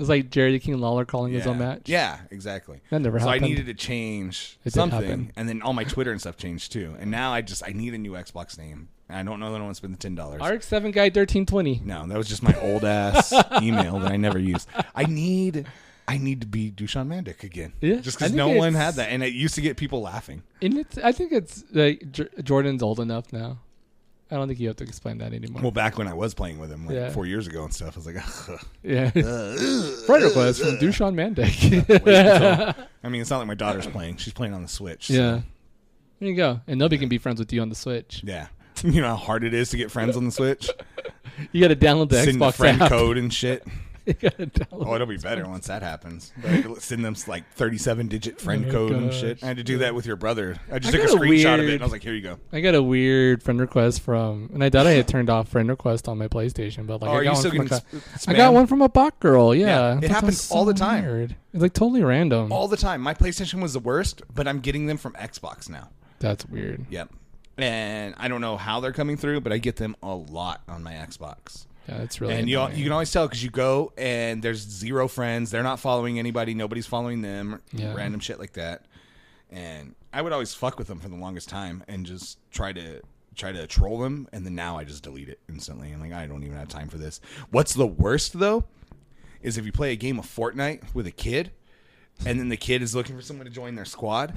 B: like Jerry the King Lawler calling his own match.
A: Yeah, exactly.
B: That never
A: so
B: happened.
A: I needed to change
B: It did
A: something,
B: happen.
A: and then all my Twitter and stuff changed too. And now I need a new Xbox name. And I don't know that I want to spend the $10.
B: RX-7 guy 1320.
A: No, that was just my old ass email that I never used. I need to be Dushan Mandic again.
B: Yeah,
A: just
B: I
A: because
B: think
A: no one
B: it's-
A: had that, and it used to get people laughing.
B: And I think it's like Jordan's old enough now. I don't think you have to explain that anymore.
A: Well, back when I was playing with him, like
B: Yeah.
A: 4 years ago and stuff, I was like,
B: Yeah. Friend request from Dushan Mandic.
A: I mean, it's not like my daughter's playing; she's playing on the Switch. So.
B: Yeah. There you go. And nobody can be friends with you on the Switch.
A: Yeah. You know how hard it is to get friends on the Switch?
B: You got to download the
A: Send the
B: Xbox
A: friend
B: app.
A: code and shit.
B: You gotta download.
A: Oh, it'll be better once that happens. Send them like 37-digit friend code and
B: gosh.
A: shit. I had to do that with your brother. I just
B: I
A: took a
B: got a
A: screenshot of it
B: weird-
A: and I was like, here you go.
B: I got a weird friend request from, and I thought I had turned off friend request on my PlayStation, but like
A: Oh,
B: I
A: are
B: got
A: you
B: one
A: still
B: from
A: getting spam?
B: I got one from a bot girl. Yeah,
A: Yeah, it
B: That
A: happens
B: was
A: all the time.
B: weird. It's like totally random.
A: All the time. My PlayStation was the worst, but I'm getting them from Xbox now.
B: That's weird.
A: Yep. And I don't know how they're coming through, but I get them a lot on my Xbox.
B: Yeah, that's really.
A: And you
B: annoying.
A: can always tell because you go and there's zero friends. They're not following anybody. Nobody's following them.
B: Yeah.
A: Random shit like that. And I would always fuck with them for the longest time and just try to troll them. And then now I just delete it instantly. I'm like, I don't even have time for this. What's the worst though is if you play a game of Fortnite with a kid and then the kid is looking for someone to join their squad.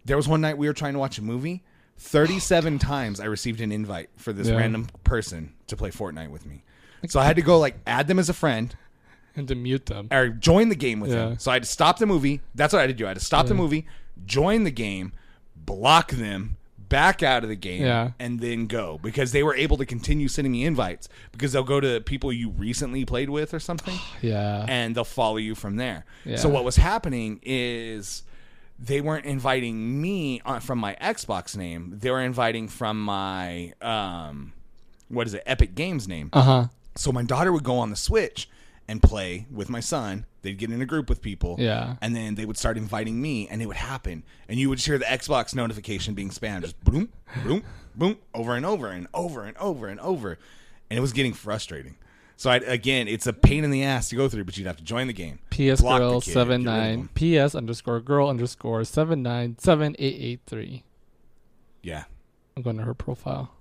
A: There was one night we were trying to watch a movie. 37 times I received an invite for this random person to play Fortnite with me. So I had to go like add them as a friend
B: and to mute them.
A: or join the game with
B: Yeah.
A: them. So I had to stop the movie. That's what I had to do. I had to stop the movie, join the game, block them, back out of the game, and then go because they were able to continue sending me invites because they'll go to people you recently played with or something.
B: Yeah.
A: And they'll follow you from there.
B: Yeah.
A: So what was happening is they weren't inviting me from my Xbox name. They were inviting from my Epic Games name. So my daughter would go on the Switch and play with my son. They'd get in a group with people.
B: Yeah.
A: And then they would start inviting me, and it would happen. And you would just hear the Xbox notification being spammed, just boom, boom, boom, over and over and over and over and over. And it was getting frustrating. So again, it's a pain in the ass to go through, but you'd have to join the game.
B: PS
A: block
B: girl
A: the kid, get rid of
B: 79
A: them.
B: PS underscore girl underscore 797883.
A: Yeah.
B: I'm going to her profile.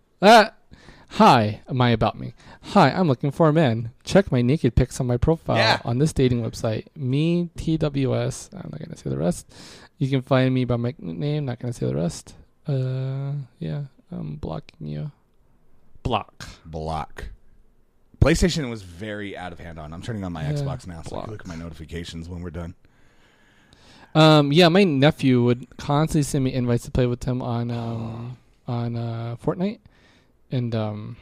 B: Hi, my about me. Hi, I'm looking for a man. Check my naked pics on my profile on this dating website. Me, TWS. I'm not going to say the rest. You can find me by my name. Not going to say the rest. Yeah, I'm blocking you. Block.
A: PlayStation was very out of hand on. I'm turning on my Xbox now, so I can look at my notifications when we're done.
B: Yeah, my nephew would constantly send me invites to play with him on Fortnite, and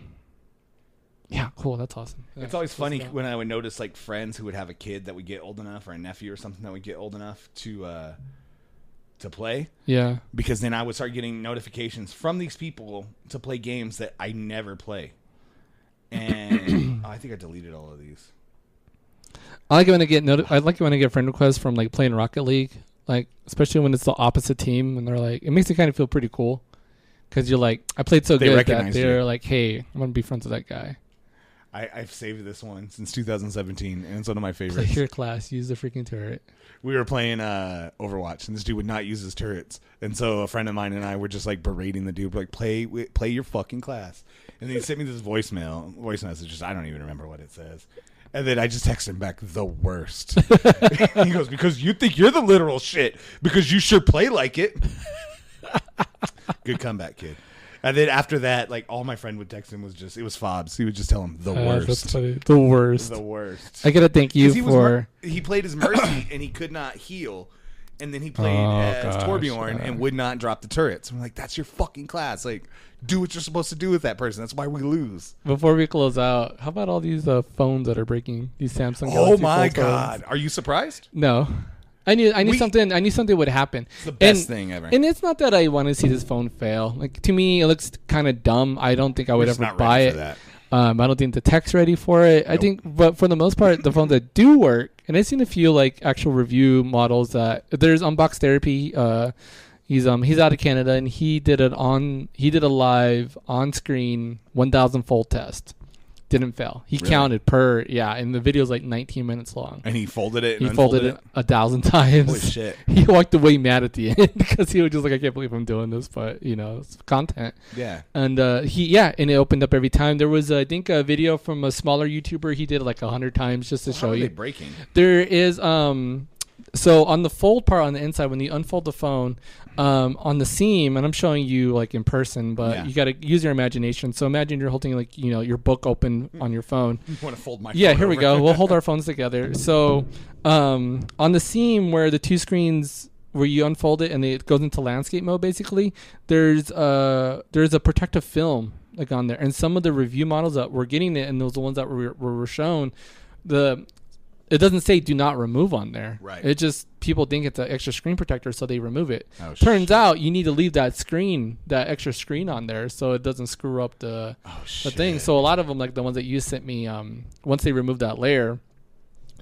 B: yeah, cool. That's awesome.
A: It's always funny when I would notice like friends who would have a kid that would get old enough, or a nephew or something that would get old enough to play.
B: Yeah,
A: because then I would start getting notifications from these people to play games that I never play, and I think I deleted all of these.
B: I like it when I get friend requests from like playing Rocket League, like especially when it's the opposite team, and they're like, it makes it kind of feel pretty cool, because you're like, I played so good that they're like, hey, I'm gonna be friends with that guy.
A: I've saved this one since 2017, and it's one of my favorites.
B: Play your class, use the freaking turret.
A: We were playing Overwatch, and this dude would not use his turrets, and so a friend of mine and I were just like berating the dude, like play your fucking class, and then he sent me this voice message. I don't even remember what it says. And then I just text him back, the worst. He goes, because you think you're the literal shit, because you sure play like it. Good comeback, kid. And then after that, like all my friend would text him it was fobs. He would just tell him the worst.
B: That's funny. The worst.
A: The worst.
B: I gotta thank you for.
A: He played as Mercy and he could not heal. And then he played as Torbjorn and would not drop the turrets. I'm like, that's your fucking class. Like, do what you're supposed to do with that person. That's why we lose.
B: Before we close out, how about all these phones that are breaking? These Samsung.
A: Oh my God! Phones? Are you surprised?
B: No, I knew something would happen.
A: It's the best thing ever.
B: And it's not that I want to see this phone fail. Like to me, it looks kind of dumb. I don't think I would ever buy it.
A: That.
B: I don't think the tech's ready for it. Nope. I think, but for the most part, the phones that do work, and I've seen a few like actual review models that there's Unbox Therapy. He's out of Canada, and he did a live on screen 1,000 fold test. Didn't fail. He counted and the video's like 19 minutes long.
A: And he folded it.
B: He folded it 1,000 times.
A: Holy shit!
B: He walked away mad at the end because he was just like, I can't believe I'm doing this, but it's content.
A: Yeah. And
B: and it opened up every time. There was I think a video from a smaller YouTuber. He did it like 100 times just to show you.
A: How are they breaking?
B: There is so on the fold part on the inside, when you unfold the phone, on the seam, and I'm showing you like in person, but you got to use your imagination. So imagine you're holding like your book open on your phone.
A: You want to fold my phone?
B: Yeah, here we go. We'll hold our phones together. So on the seam where the two screens where you unfold it and it goes into landscape mode, basically, there's a protective film like on there, and some of the review models that were getting it, and those are the ones that were shown, it doesn't say do not remove on there.
A: Right.
B: It just, people think it's an extra screen protector, so they remove it.
A: Oh,
B: Turns out you need to leave that extra screen on there so it doesn't screw up the thing. So a lot of them, like the ones that you sent me, once they remove that layer,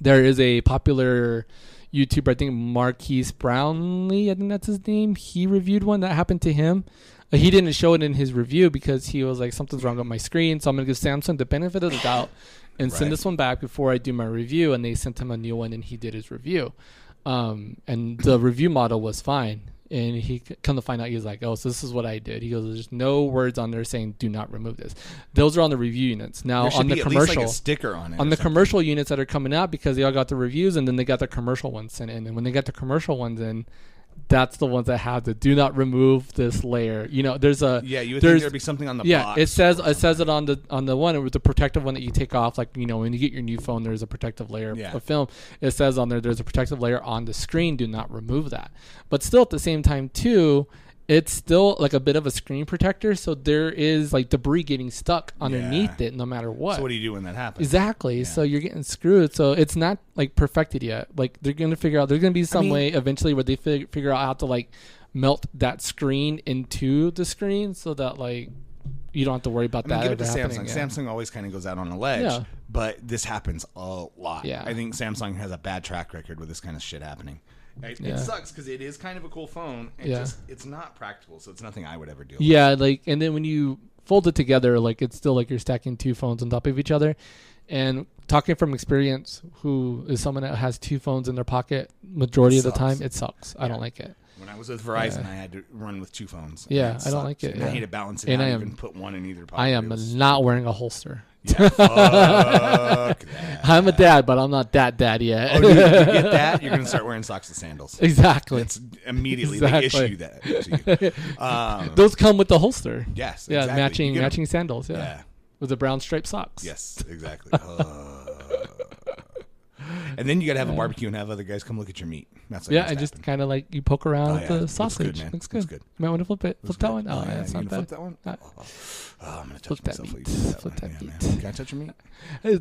B: there is a popular YouTuber, I think Marquise Brownlee, I think that's his name. He reviewed one that happened to him. He didn't show it in his review because he was like, something's wrong with my screen, so I'm going to give Samsung the benefit of the doubt and send this one back before I do my review. And they sent him a new one, and he did his review. And the review model was fine. And he come to find out, he was like, oh, so this is what I did. He goes, there's no words on there saying do not remove this. Those are on the review units. Now on the commercial,
A: at least like a sticker on it.
B: On the commercial units that are coming out, because they all got the reviews, and then they got the commercial ones sent in. And when they got the commercial ones in, that's the ones that have the do not remove this layer. There's a
A: you would think there'd be something on the box.
B: It says it on the one with the protective one that you take off. Like when you get your new phone, there's a protective layer of film. It says on there's a protective layer on the screen. Do not remove that. But still, at the same time, too, it's still like a bit of a screen protector. So there is like debris getting stuck underneath it, no matter what.
A: So what do you do when that happens?
B: Exactly. Yeah. So you're getting screwed. So it's not like perfected yet. Like they're going to figure out, there's going to be some way eventually where they figure out how to like melt that screen into the screen so that like you don't have to worry about that.
A: Give it to Samsung. Samsung always kind of goes out on a ledge, but this happens a lot.
B: Yeah.
A: I think Samsung has a bad track record with this kind of shit happening. It sucks because it is kind of a cool phone. It's not practical, so it's nothing I would ever do.
B: Yeah, like, and then when you fold it together, like it's still like you're stacking two phones on top of each other. And talking from experience, who is someone that has 2 phones in their pocket majority of the time, it sucks. I don't like it.
A: When I was with Verizon, I had to run with 2 phones.
B: Yeah, I don't like it.
A: And I need to balance it out. Even put one in either pocket.
B: I am not wearing a holster.
A: Yeah, fuck that.
B: I'm a dad, but I'm not that dad yet.
A: Oh, dude, you get that? You're going to start wearing socks and sandals.
B: Exactly.
A: It's immediately they issue that to you.
B: Those come with the holster.
A: Yes,
B: yeah,
A: exactly.
B: matching sandals. Yeah, with the brown striped socks.
A: Yes, exactly. And then you got to have a barbecue and have other guys come look at your meat. That's what
B: and just kind of like you poke around with the sausage.
A: Looks
B: good.
A: good.
B: You might want to flip it. Flip that one. Oh, yeah, it's not bad.
A: Flip that one? I'm going to touch
B: flip
A: myself.
B: Flip that meat.
A: Can I touch your meat?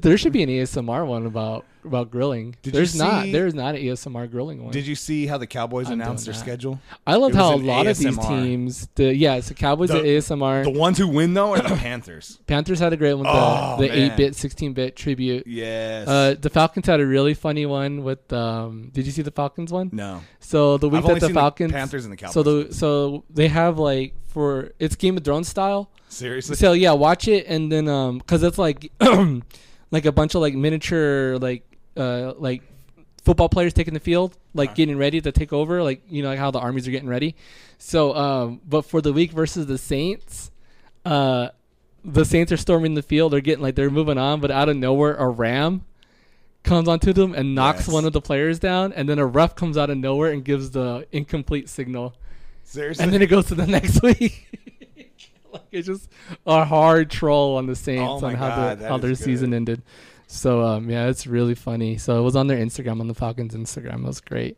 B: There should be an ASMR one about grilling. There's not an ASMR grilling one.
A: Did you see how the Cowboys announced their schedule?
B: I love how a lot of these teams, the Cowboys at ASMR.
A: The ones who win though are the Panthers.
B: Panthers had a great one, the 8-bit, 16-bit tribute.
A: Yes.
B: The Falcons had a really funny one with. Did you see the Falcons one?
A: No.
B: So the week that the Falcons,
A: the Panthers and the Cowboys.
B: So they have it's Game of Thrones style.
A: Seriously?
B: So yeah, watch it and then because it's like like a bunch of like miniature like football players taking the field, like getting ready to take over, like like how the armies are getting ready. So but for the week versus the Saints, the Saints are storming the field. They're moving on, but out of nowhere a ram comes onto them and knocks one of the players down, and then a ref comes out of nowhere and gives the incomplete signal.
A: Seriously?
B: And then it goes to the next week. It's just a hard troll on the Saints on how their season ended. So it's really funny. So it was on their Instagram, on the Falcons Instagram. It was great.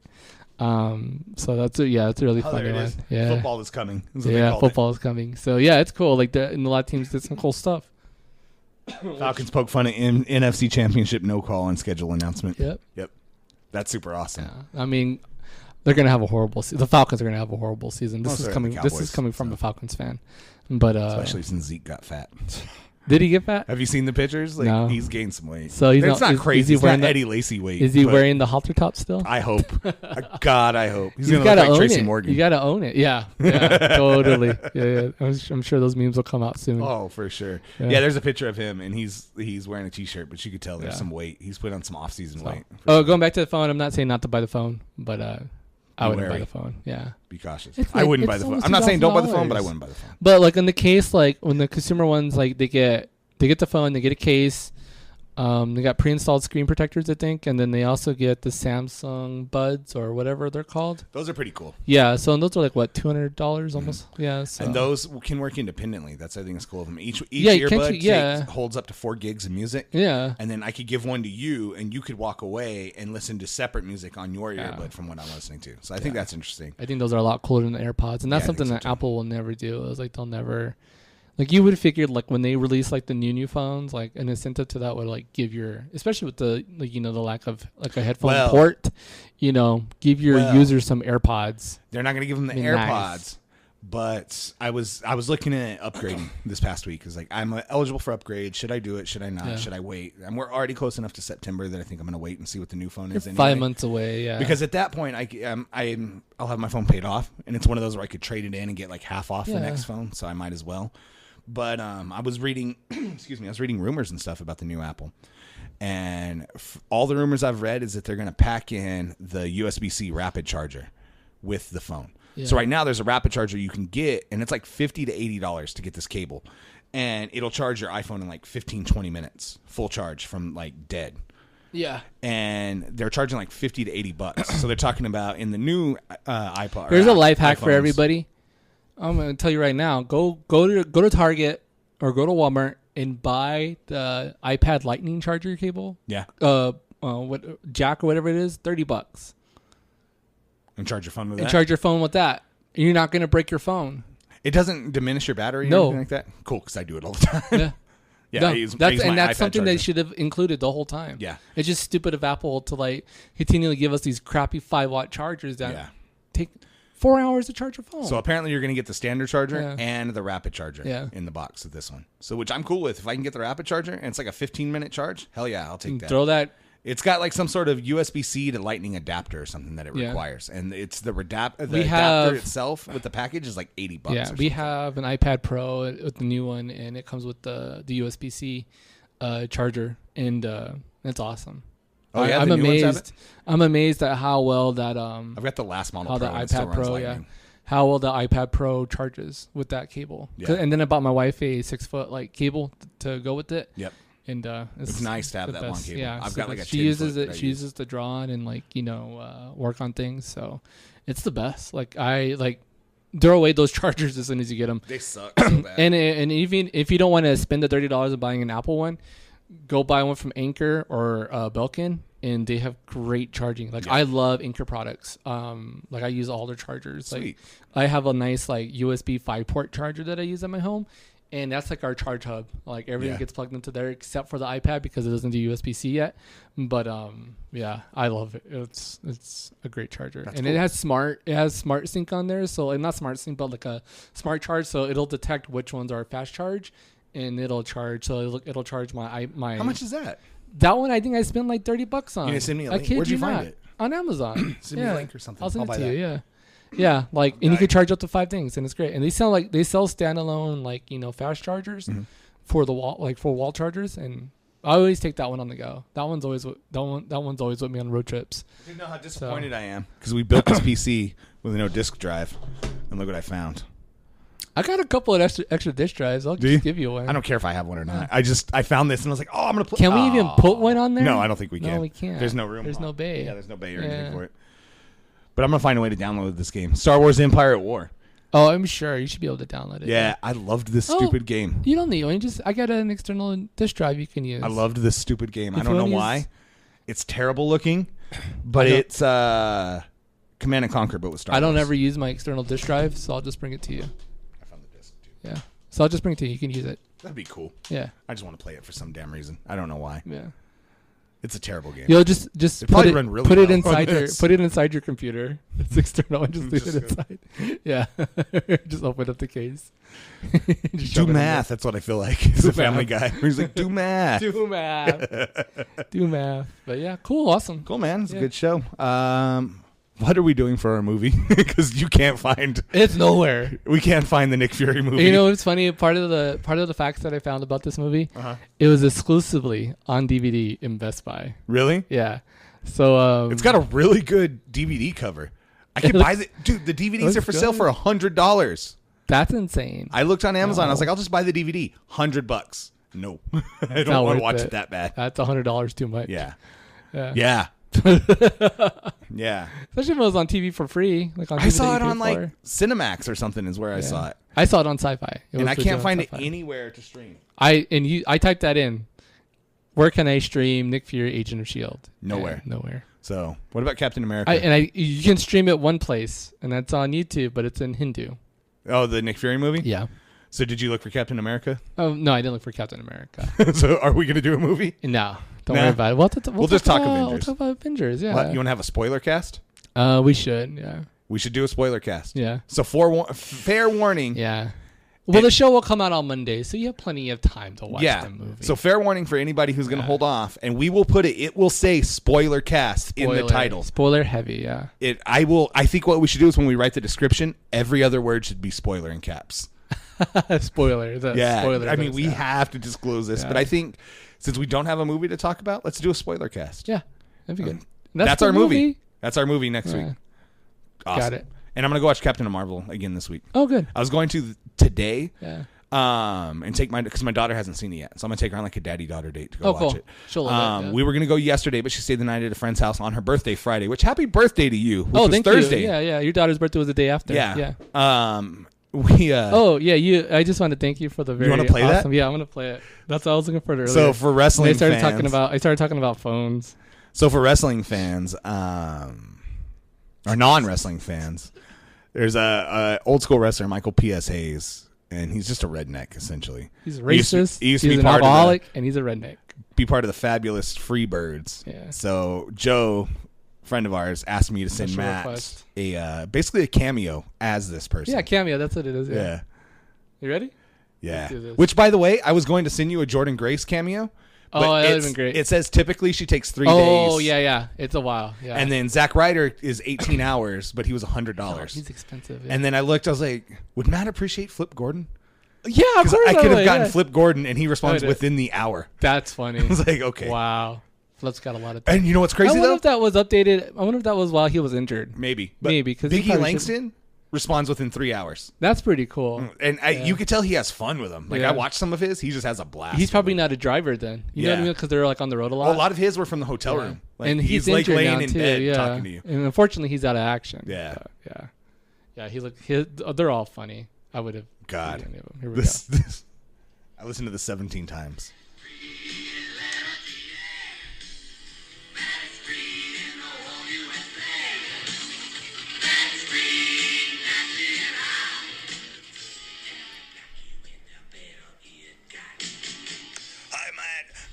B: So it's a really funny one. Yeah,
A: football is coming.
B: Football is coming. So yeah, it's cool. Like and a lot of teams did some cool stuff.
A: Falcons poke fun at NFC Championship no call and schedule announcement.
B: Yep.
A: That's super awesome.
B: Yeah. I mean, they're gonna have a horrible. The Falcons are gonna have a horrible season. This is coming.
A: Cowboys,
B: this is coming from a Falcons fan, but
A: especially since Zeke got fat.
B: Did he get fat?
A: Have you seen the pictures?
B: No.
A: He's gained some weight.
B: So
A: it's not crazy. He's not Eddie Lacy weight.
B: Is he wearing the halter top still?
A: I hope. God, I hope. He's
B: gonna
A: look like
B: own
A: Tracy
B: it.
A: Morgan.
B: You gotta own it. Yeah, totally. Yeah. I'm sure those memes will come out soon.
A: Oh, for sure. Yeah, there's a picture of him, and he's wearing a T-shirt, but you could tell there's some weight. He's put on some off-season weight.
B: Going back to the phone. I'm not saying not to buy the phone, but I wouldn't buy the phone. Yeah.
A: Be cautious. I wouldn't buy the phone. I'm not saying don't buy the phone, but I wouldn't buy the phone.
B: But like in the case, like when the consumer ones, like they get the phone, they get a case. They got pre-installed screen protectors, I think, and then they also get the Samsung Buds or whatever they're called.
A: Those are pretty cool.
B: Yeah, so those are like what, $200 almost. Yeah, so.
A: And those can work independently. That's I think is cool of them. Each earbud holds up to 4 gigs of music.
B: Yeah,
A: and then I could give one to you, and you could walk away and listen to separate music on your earbud from what I'm listening to. So I think that's interesting.
B: I think those are a lot cooler than the AirPods, and that's something that Apple will never do. It's like they'll never. Like you would have figured, like when they release like the new phones, like an incentive to that would like give especially with the the lack of like a headphone port, give your users some AirPods.
A: They're not going to give them the AirPods, but I was looking at upgrading this past week. Cause like I'm eligible for upgrade. Should I do it? Should I not? Should I wait? And we're already close enough to September that I think I'm going to wait and see what the new phone is. Anyway.
B: 5 months away, yeah.
A: Because at that point, I'll have my phone paid off, and it's one of those where I could trade it in and get like half off the next phone. So I might as well. But I was reading, I was reading rumors and stuff about the new Apple. And all the rumors I've read is that they're going to pack in the USB-C rapid charger with the phone. Yeah. So right now there's a rapid charger you can get, and it's like $50 to $80 to get this cable. And it'll charge your iPhone in like 15, 20 minutes, full charge from like dead.
B: Yeah.
A: And they're charging like $50 to $80. So they're talking about in the new iPod.
B: There's a life hack for everybody. I'm going to tell you right now, go to Target or go to Walmart and buy the iPad Lightning charger cable.
A: Yeah.
B: Jack or whatever it is, $30.
A: And charge your phone with that?
B: And charge your phone with that. You're not going to break your phone.
A: It doesn't diminish your battery or anything like that? Cool, because I do it all the time.
B: Yeah.
A: Yeah,
B: that's something they should have included the whole time.
A: Yeah.
B: It's just stupid of Apple to like continually give us these crappy 5-watt chargers that take 4 hours to charge your phone.
A: So apparently you're going to get the standard charger and the rapid charger in the box of this one. So which I'm cool with. If I can get the rapid charger and it's like a 15-minute charge, hell yeah, I'll take that.
B: Throw that.
A: It's got like some sort of USB-C to Lightning adapter or something that it requires. And it's the adapter itself with the package is like $80.
B: Yeah, we have an iPad Pro with the new one, and it comes with the USB-C charger. And It's awesome.
A: Oh yeah,
B: I'm
A: the new ones have
B: amazed.
A: it?
B: I'm amazed at how well that
A: I've got the last model
B: how
A: Pro
B: the
A: and it still
B: iPad
A: runs
B: Pro, yeah,
A: lightning.
B: how well the iPad Pro charges with that cable.
A: Yeah.
B: And then I bought my wife a 6-foot like cable to go with it.
A: Yep.
B: And
A: It's nice to have
B: the
A: that long
B: best.
A: cable.
B: Yeah,
A: I've got like a
B: she
A: 10
B: uses
A: foot
B: it.
A: that I
B: She
A: use.
B: uses to draw on and like work on things. So it's the best. Like I like throw away those chargers as soon as you get them.
A: They suck so bad.
B: And even if you don't want to spend the $30 of buying an Apple one, go buy one from Anker or Belkin, and they have great charging. Like I love Anker products. Like I use all their chargers.
A: Sweet.
B: Like I have a nice like USB 5-port charger that I use at my home, and that's like our charge hub. Like everything gets plugged into there except for the iPad because it doesn't do USB-C yet. But yeah, I love it. It's a great charger.
A: That's
B: and
A: cool.
B: it has smart sync on there. So not smart sync, but like a smart charge. So it'll detect which ones are fast charge, and it'll charge. So it'll charge my.
A: How much is that?
B: That one I think I spent like $30 on.
A: You gonna send me a
B: I
A: link?
B: kid
A: Where'd you find
B: not.
A: it?
B: On Amazon.
A: Send me a link or something.
B: I'll send
A: I'll
B: it
A: buy
B: to you.
A: that.
B: Yeah, like and you
A: dying.
B: can charge up to 5 things, and it's great. And they sell standalone like fast chargers for the wall, like for wall chargers. And I always take that one on the go. That one's always with me on road trips.
A: You know how disappointed I am because we built this PC with no disk drive, and look what I found.
B: I got a couple of extra disk drives. I'll
A: Do you?
B: just give you one.
A: I don't care if I have one or not. I found this and I was like, oh, I'm gonna put.
B: Can we even put one on there?
A: No, I don't think we can.
B: No, we can't.
A: There's no room.
B: There's no bay.
A: Yeah, there's no bay or anything for it. But I'm gonna find a way to download this game. Star Wars: Empire at War.
B: Oh, I'm sure you should be able to download it.
A: Yeah, I loved this stupid game.
B: You don't need one. I got an external disk drive you can use.
A: I loved this stupid game.
B: If
A: I don't
B: you
A: know
B: wanna
A: why.
B: use-
A: It's terrible looking, but it's Command and Conquer, but with Star Wars.
B: I don't ever use my external disk drive, so I'll just bring it to you.
A: I found the disc too.
B: Yeah. So I'll just bring it to you. You can use it.
A: That'd be cool.
B: Yeah.
A: I just want to play it for some damn reason. I don't know why.
B: Yeah.
A: It's a terrible game.
B: You'll just
A: It'd
B: put
A: probably
B: it
A: run really
B: put it
A: well
B: inside
A: on
B: your
A: this.
B: put it inside your computer. It's external and just leave
A: Just
B: it inside. Yeah. Just open up the case. Just
A: Do
B: shove it in
A: math. That's what I feel like. He's
B: Do
A: a Family
B: math.
A: Guy. He's like, do math.
B: there. Do math. Do math. But yeah, cool, awesome.
A: Cool, man. It's a
B: Yeah.
A: good show. What are we doing for our movie? Because you can't find.
B: It's nowhere.
A: We can't find the Nick Fury movie.
B: You know what's funny? Part of the facts that I found about this movie, it was exclusively on DVD in Best Buy.
A: Really?
B: Yeah. So
A: It's got a really good DVD cover. I can buy the dude. The DVDs
B: looks
A: are for sale
B: good.
A: for $100.
B: that's insane.
A: I looked on Amazon. I was
B: No.
A: like, I'll just buy the DVD. $100. No, I
B: not
A: don't want
B: worth
A: to watch
B: it.
A: it that bad.
B: That's $100 too much.
A: Yeah,
B: Yeah.
A: yeah, yeah.
B: Especially if it was on TV for free. Like on
A: I
B: TV
A: saw
B: that
A: it
B: you
A: on
B: pay
A: like
B: for.
A: Cinemax or something. Is where I saw it,
B: I saw it on Sci-Fi. It
A: and
B: was
A: I
B: legit
A: can't
B: on
A: find it
B: Sci-Fi.
A: anywhere to stream.
B: I typed that in. Where can I stream Nick Fury Agent of Shield?
A: Nowhere.
B: And nowhere.
A: So, what about Captain America?
B: You can stream it one place, and that's on YouTube, but it's in Hindu.
A: Oh, the Nick Fury movie.
B: Yeah.
A: So, did you look for Captain America?
B: Oh no, I didn't look for Captain America.
A: So, are we going to do a movie?
B: No, don't
A: Nah.
B: worry about it.
A: We'll just talk
B: about,
A: Avengers.
B: We'll talk about Avengers. Yeah.
A: What, you want to have a spoiler cast?
B: We should. Yeah.
A: We should do a spoiler cast.
B: Yeah.
A: So, fair warning.
B: Yeah. Well, the show will come out on Monday, so you have plenty of time to watch
A: Yeah.
B: the movie.
A: So fair warning for anybody who's going to hold off, and we will put it. It will say spoiler cast in the title.
B: Spoiler heavy. Yeah.
A: I think what we should do is when we write the description, every other word should be spoiler in caps.
B: Spoiler. Spoiler.
A: I mean, we have to disclose this, but I think since we don't have a movie to talk about, let's do a spoiler cast.
B: Yeah, that'd be good.
A: That's
B: the
A: our movie. That's our movie next
B: Yeah.
A: week. Awesome.
B: Got it.
A: And I'm going to go watch Captain Marvel again this week.
B: Oh, good.
A: I was going to today.
B: Yeah.
A: And take because my daughter hasn't seen it yet, so I'm gonna take her on like a daddy-daughter date to go watch
B: cool.
A: it.
B: She'll love it, yeah.
A: We were gonna go yesterday, but she stayed the night at a friend's house on her birthday Friday. Which happy birthday to you! Which was
B: thank
A: Thursday.
B: you. Yeah. Your daughter's birthday was the day after.
A: Yeah.
B: Yeah.
A: We.
B: Oh yeah. I just want to thank you for the very.
A: wanna play that?
B: awesome, Yeah, I'm gonna play it. That's what I was looking for earlier.
A: So for wrestling
B: I started
A: fans,
B: talking about phones.
A: So for wrestling fans, or non-wrestling fans, there's a old school wrestler, Michael P.S. Hayes, and he's just a redneck essentially.
B: He's racist.
A: He used to
B: he's
A: be
B: an
A: part of the-
B: alcoholic, and he's a redneck.
A: Be part of the fabulous Freebirds.
B: Yeah.
A: So Joe, friend of ours, asked me to send
B: Special
A: Matt
B: request.
A: basically a cameo as this person.
B: Yeah, cameo. That's what it is.
A: Yeah.
B: You ready?
A: Yeah.
B: Let's do this.
A: Which, by the way, I was going to send you a Jordan Grace cameo.
B: Oh,
A: but
B: that would've
A: it's-
B: been great.
A: It says typically she takes 3 days.
B: Oh yeah. It's a while. Yeah.
A: And then Zack Ryder is 18 hours, but he was $100.
B: Oh, he's expensive. Yeah.
A: And then I looked, I was like, would Matt appreciate Flip Gordon?
B: yeah, of
A: Because
B: course
A: I could have
B: would,
A: gotten
B: yeah.
A: Flip Gordon, and he responds
B: I would.
A: within the hour.
B: That's funny.
A: I was like, okay.
B: Wow. Flood's got a lot of.
A: And you know what's crazy
B: I wonder
A: though?
B: if that was updated. I wonder if that was while he was injured.
A: Maybe. But
B: Maybe because
A: Biggie Langston responds within 3 hours.
B: That's pretty cool.
A: And you could tell he has fun with them. Like
B: Yeah.
A: I watched some of his. He just has a blast.
B: He's probably not a driver then. You know what I mean? Because they're like on the road a lot.
A: Well, a lot of his were from the hotel room. Like,
B: and he's
A: like
B: injured
A: laying
B: now
A: in
B: too.
A: bed talking to you.
B: And unfortunately, he's out of action.
A: Yeah.
B: But, yeah. He looked. They're all funny. I would have.
A: God.
B: Here we go.
A: I listened to this 17 times.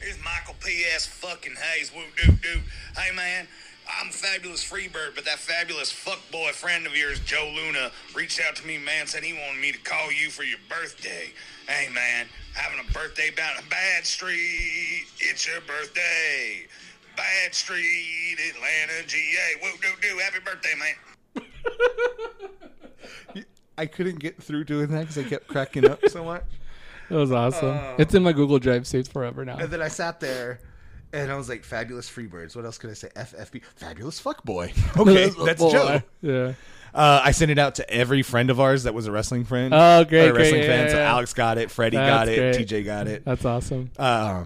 C: Here's Michael P.S. fucking Hayes. Woo doo doo. Hey man, I'm Fabulous Freebird, but that fabulous fuckboy friend of yours, Joe Luna, reached out to me, man, said he wanted me to call you for your birthday. Hey man, having a birthday bout in Bad Street. It's your birthday. Bad Street, Atlanta, GA. Woo doo doo. Happy birthday, man.
A: I couldn't get through doing that because I kept cracking up so much.
B: That was awesome. It's in my Google Drive saved forever now.
A: And then I sat there, and I was like, Fabulous Freebirds. What else could I say? FFB. Fabulous Fuckboy. Okay, that's Joe.
B: Yeah.
A: I sent it out to every friend of ours that was a wrestling friend.
B: Oh, great,
A: or a wrestling
B: great.
A: fan.
B: Yeah,
A: So
B: yeah.
A: Alex got it. Freddie
B: That's
A: got it.
B: great.
A: TJ got it.
B: That's awesome.
A: I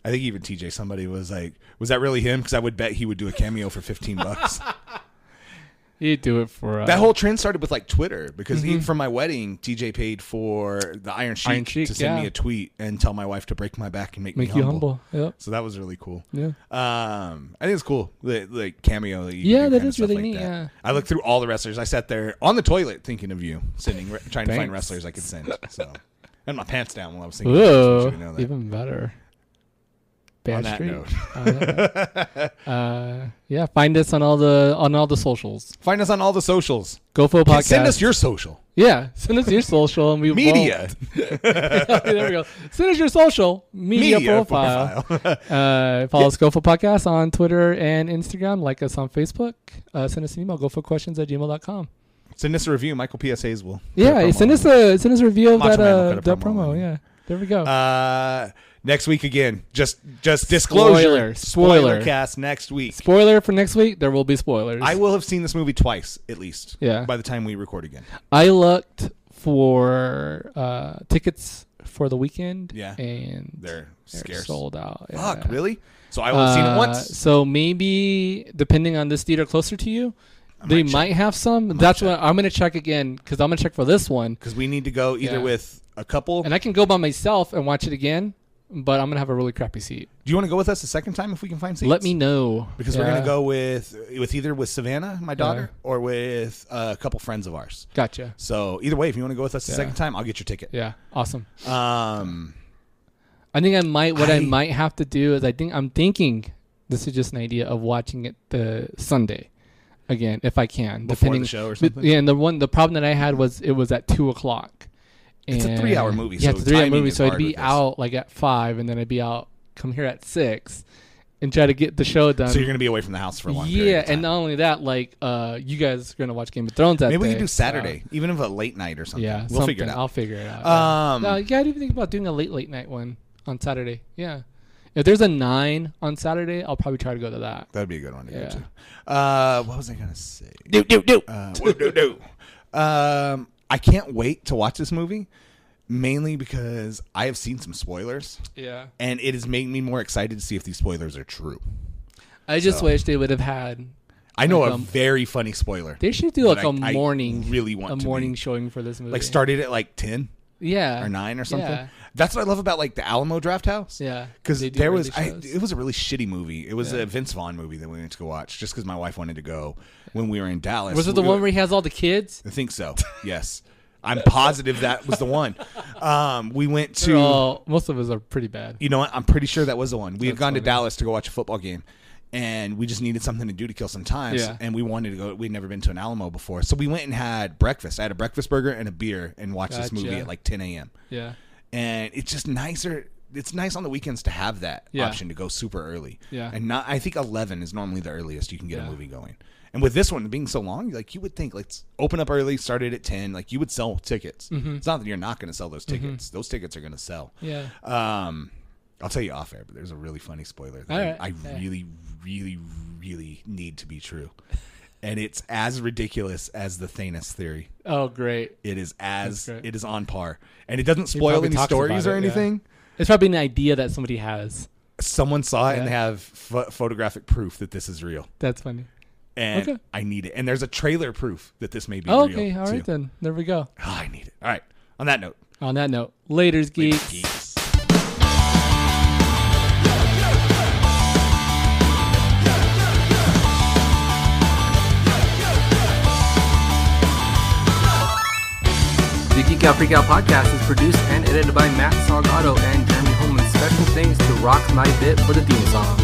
A: think even TJ, somebody was like, was that really him? Because I would bet he would do a cameo for $15.
B: He'd do it for
A: That whole trend started with like Twitter because even from my wedding, TJ paid for the Iron Sheik to send me a tweet and tell my wife to break my back and make me
B: you humble. Yep.
A: So that was really cool.
B: Yeah.
A: I think it's cool. The cameo. That you
B: Yeah,
A: do
B: that
A: kind of
B: is
A: stuff
B: really
A: like
B: neat.
A: that.
B: Yeah.
A: I looked through all the wrestlers. I sat there on the toilet thinking of you, trying to find wrestlers I could send. So, I had my pants down while I was thinking.
B: Whoa,
A: know that.
B: even better.
A: On
B: Bad
A: that
B: Street. Yeah, find us on all the socials.
A: Find us on all the socials.
B: GoFo Podcast.
A: Send us your social.
B: Yeah, send us your social and we
A: Media.
B: there we go. Send us your social media profile. Follow us GoFo Podcast on Twitter and Instagram. Like us on Facebook. Send us an email, gofoquestions@gmail.com.
A: Send us a review. Michael P.S. Hayes will.
B: Yeah, send us a review of
A: Macho Man will
B: that
A: cut a promo
B: promo.
A: on it.
B: Yeah, there we go.
A: Next week again. Just disclosure.
B: Spoiler
A: cast next week.
B: Spoiler for next week. There will be spoilers.
A: I will have seen this movie twice at least.
B: Yeah.
A: By the time we record again.
B: I looked for tickets for the weekend.
A: Yeah.
B: And
A: They're scarce.
B: sold out.
A: Fuck,
B: Yeah.
A: really? So I will have seen it once.
B: So maybe depending on this theater closer to you, they might have some. That's what I'm gonna check again because I'm gonna check for this one.
A: Because we need to go either with a couple.
B: And I can go by myself and watch it again, but I'm gonna have a really crappy seat.
A: Do you want to go with us the second time if we can find seats?
B: Let me know
A: Because we're gonna go with either with Savannah, my daughter, or with a couple friends of ours.
B: Gotcha.
A: So either way, if you want to go with us the second time, I'll get your ticket.
B: Yeah. Awesome.
A: I
B: think I might have to do is I'm thinking this is just an idea of watching it the Sunday again if I can
A: before the show or something.
B: Yeah, and the problem that I had was it was at 2:00.
A: It's a 3-hour movie.
B: Yeah,
A: so
B: it's a 3-hour
A: timing
B: movie.
A: is
B: So I'd
A: hard
B: be
A: with this.
B: out like at 5, and then I'd be out come here at 6, and try to get the show done.
A: So you're gonna be away from the house for a long period of time.
B: And not only that, like you guys are gonna watch Game of Thrones that
A: Maybe we
B: day,
A: can do Saturday, even if a late night or something.
B: Yeah,
A: we'll figure it out.
B: I'll figure it out. No, yeah, I didn't even think about doing a late night one on Saturday. Yeah. If there's a 9 on Saturday, I'll probably try to go to that.
A: That'd be a good one to go
B: Yeah.
A: to. What was I gonna say? I can't wait to watch this movie, mainly because I have seen some spoilers.
B: Yeah.
A: And it has made me more excited to see if these spoilers are true.
B: I just wish they would have had.
A: I know
B: like
A: a very funny spoiler.
B: They should do like
A: that
B: a morning,
A: I really want
B: a
A: to
B: morning
A: make.
B: showing for this movie.
A: Like started at like 10
B: yeah,
A: or 9 or something.
B: Yeah.
A: That's what I love about like the Alamo Draft House.
B: Yeah,
A: because
B: they do
A: there was
B: early shows.
A: it was a really shitty movie. It was a Vince Vaughn movie that we went to go watch just because my wife wanted to go when we were in Dallas.
B: Was it the one where he has all the kids?
A: I think so. Yes. I'm positive that was the one. We went to.
B: Most of us are pretty bad.
A: You know what? I'm pretty sure that was the one. We had
B: That's
A: gone to
B: funny.
A: Dallas to go watch a football game, and we just needed something to do to kill some time.
B: Yeah.
A: And we wanted to go. We'd never been to an Alamo before, so we went and had breakfast. I had a breakfast burger and a beer, and watched this movie
B: Gotcha.
A: at like 10 a.m.
B: Yeah.
A: And it's just nicer. It's nice on the weekends to have that option to go super early.
B: Yeah.
A: And not. I think 11 is normally the earliest you can get a
B: Yeah.
A: movie going. And with this one being so long, like you would think, let's open up early, started at 10, like you would sell tickets.
B: Mm-hmm.
A: It's not that you're not going to sell those tickets. Those tickets are going to sell.
B: Yeah.
A: I'll tell you off air, but there's a really funny spoiler that
B: All right.
A: I really, really, really need to be true. And it's as ridiculous as the Thanos theory.
B: Oh, great.
A: It is
B: great.
A: it is on par. And it doesn't spoil
B: probably
A: any
B: talks
A: stories
B: about
A: or
B: it,
A: anything.
B: It's probably an idea that somebody has.
A: Someone saw it and
B: Yeah.
A: they have photographic proof that this is real.
B: That's funny.
A: And
B: Okay.
A: I need it. And there's a trailer proof that this may be
B: Oh,
A: real.
B: okay. All right,
A: too.
B: then. There we go.
A: Oh, I need it. All right. On that note.
B: On that note, laters, geeks.
A: Geeks.
D: The Geek Out Freak Out podcast is produced and edited by Matt Salgado and Jeremy Holman. Special thanks to Rock My Bit for the theme song.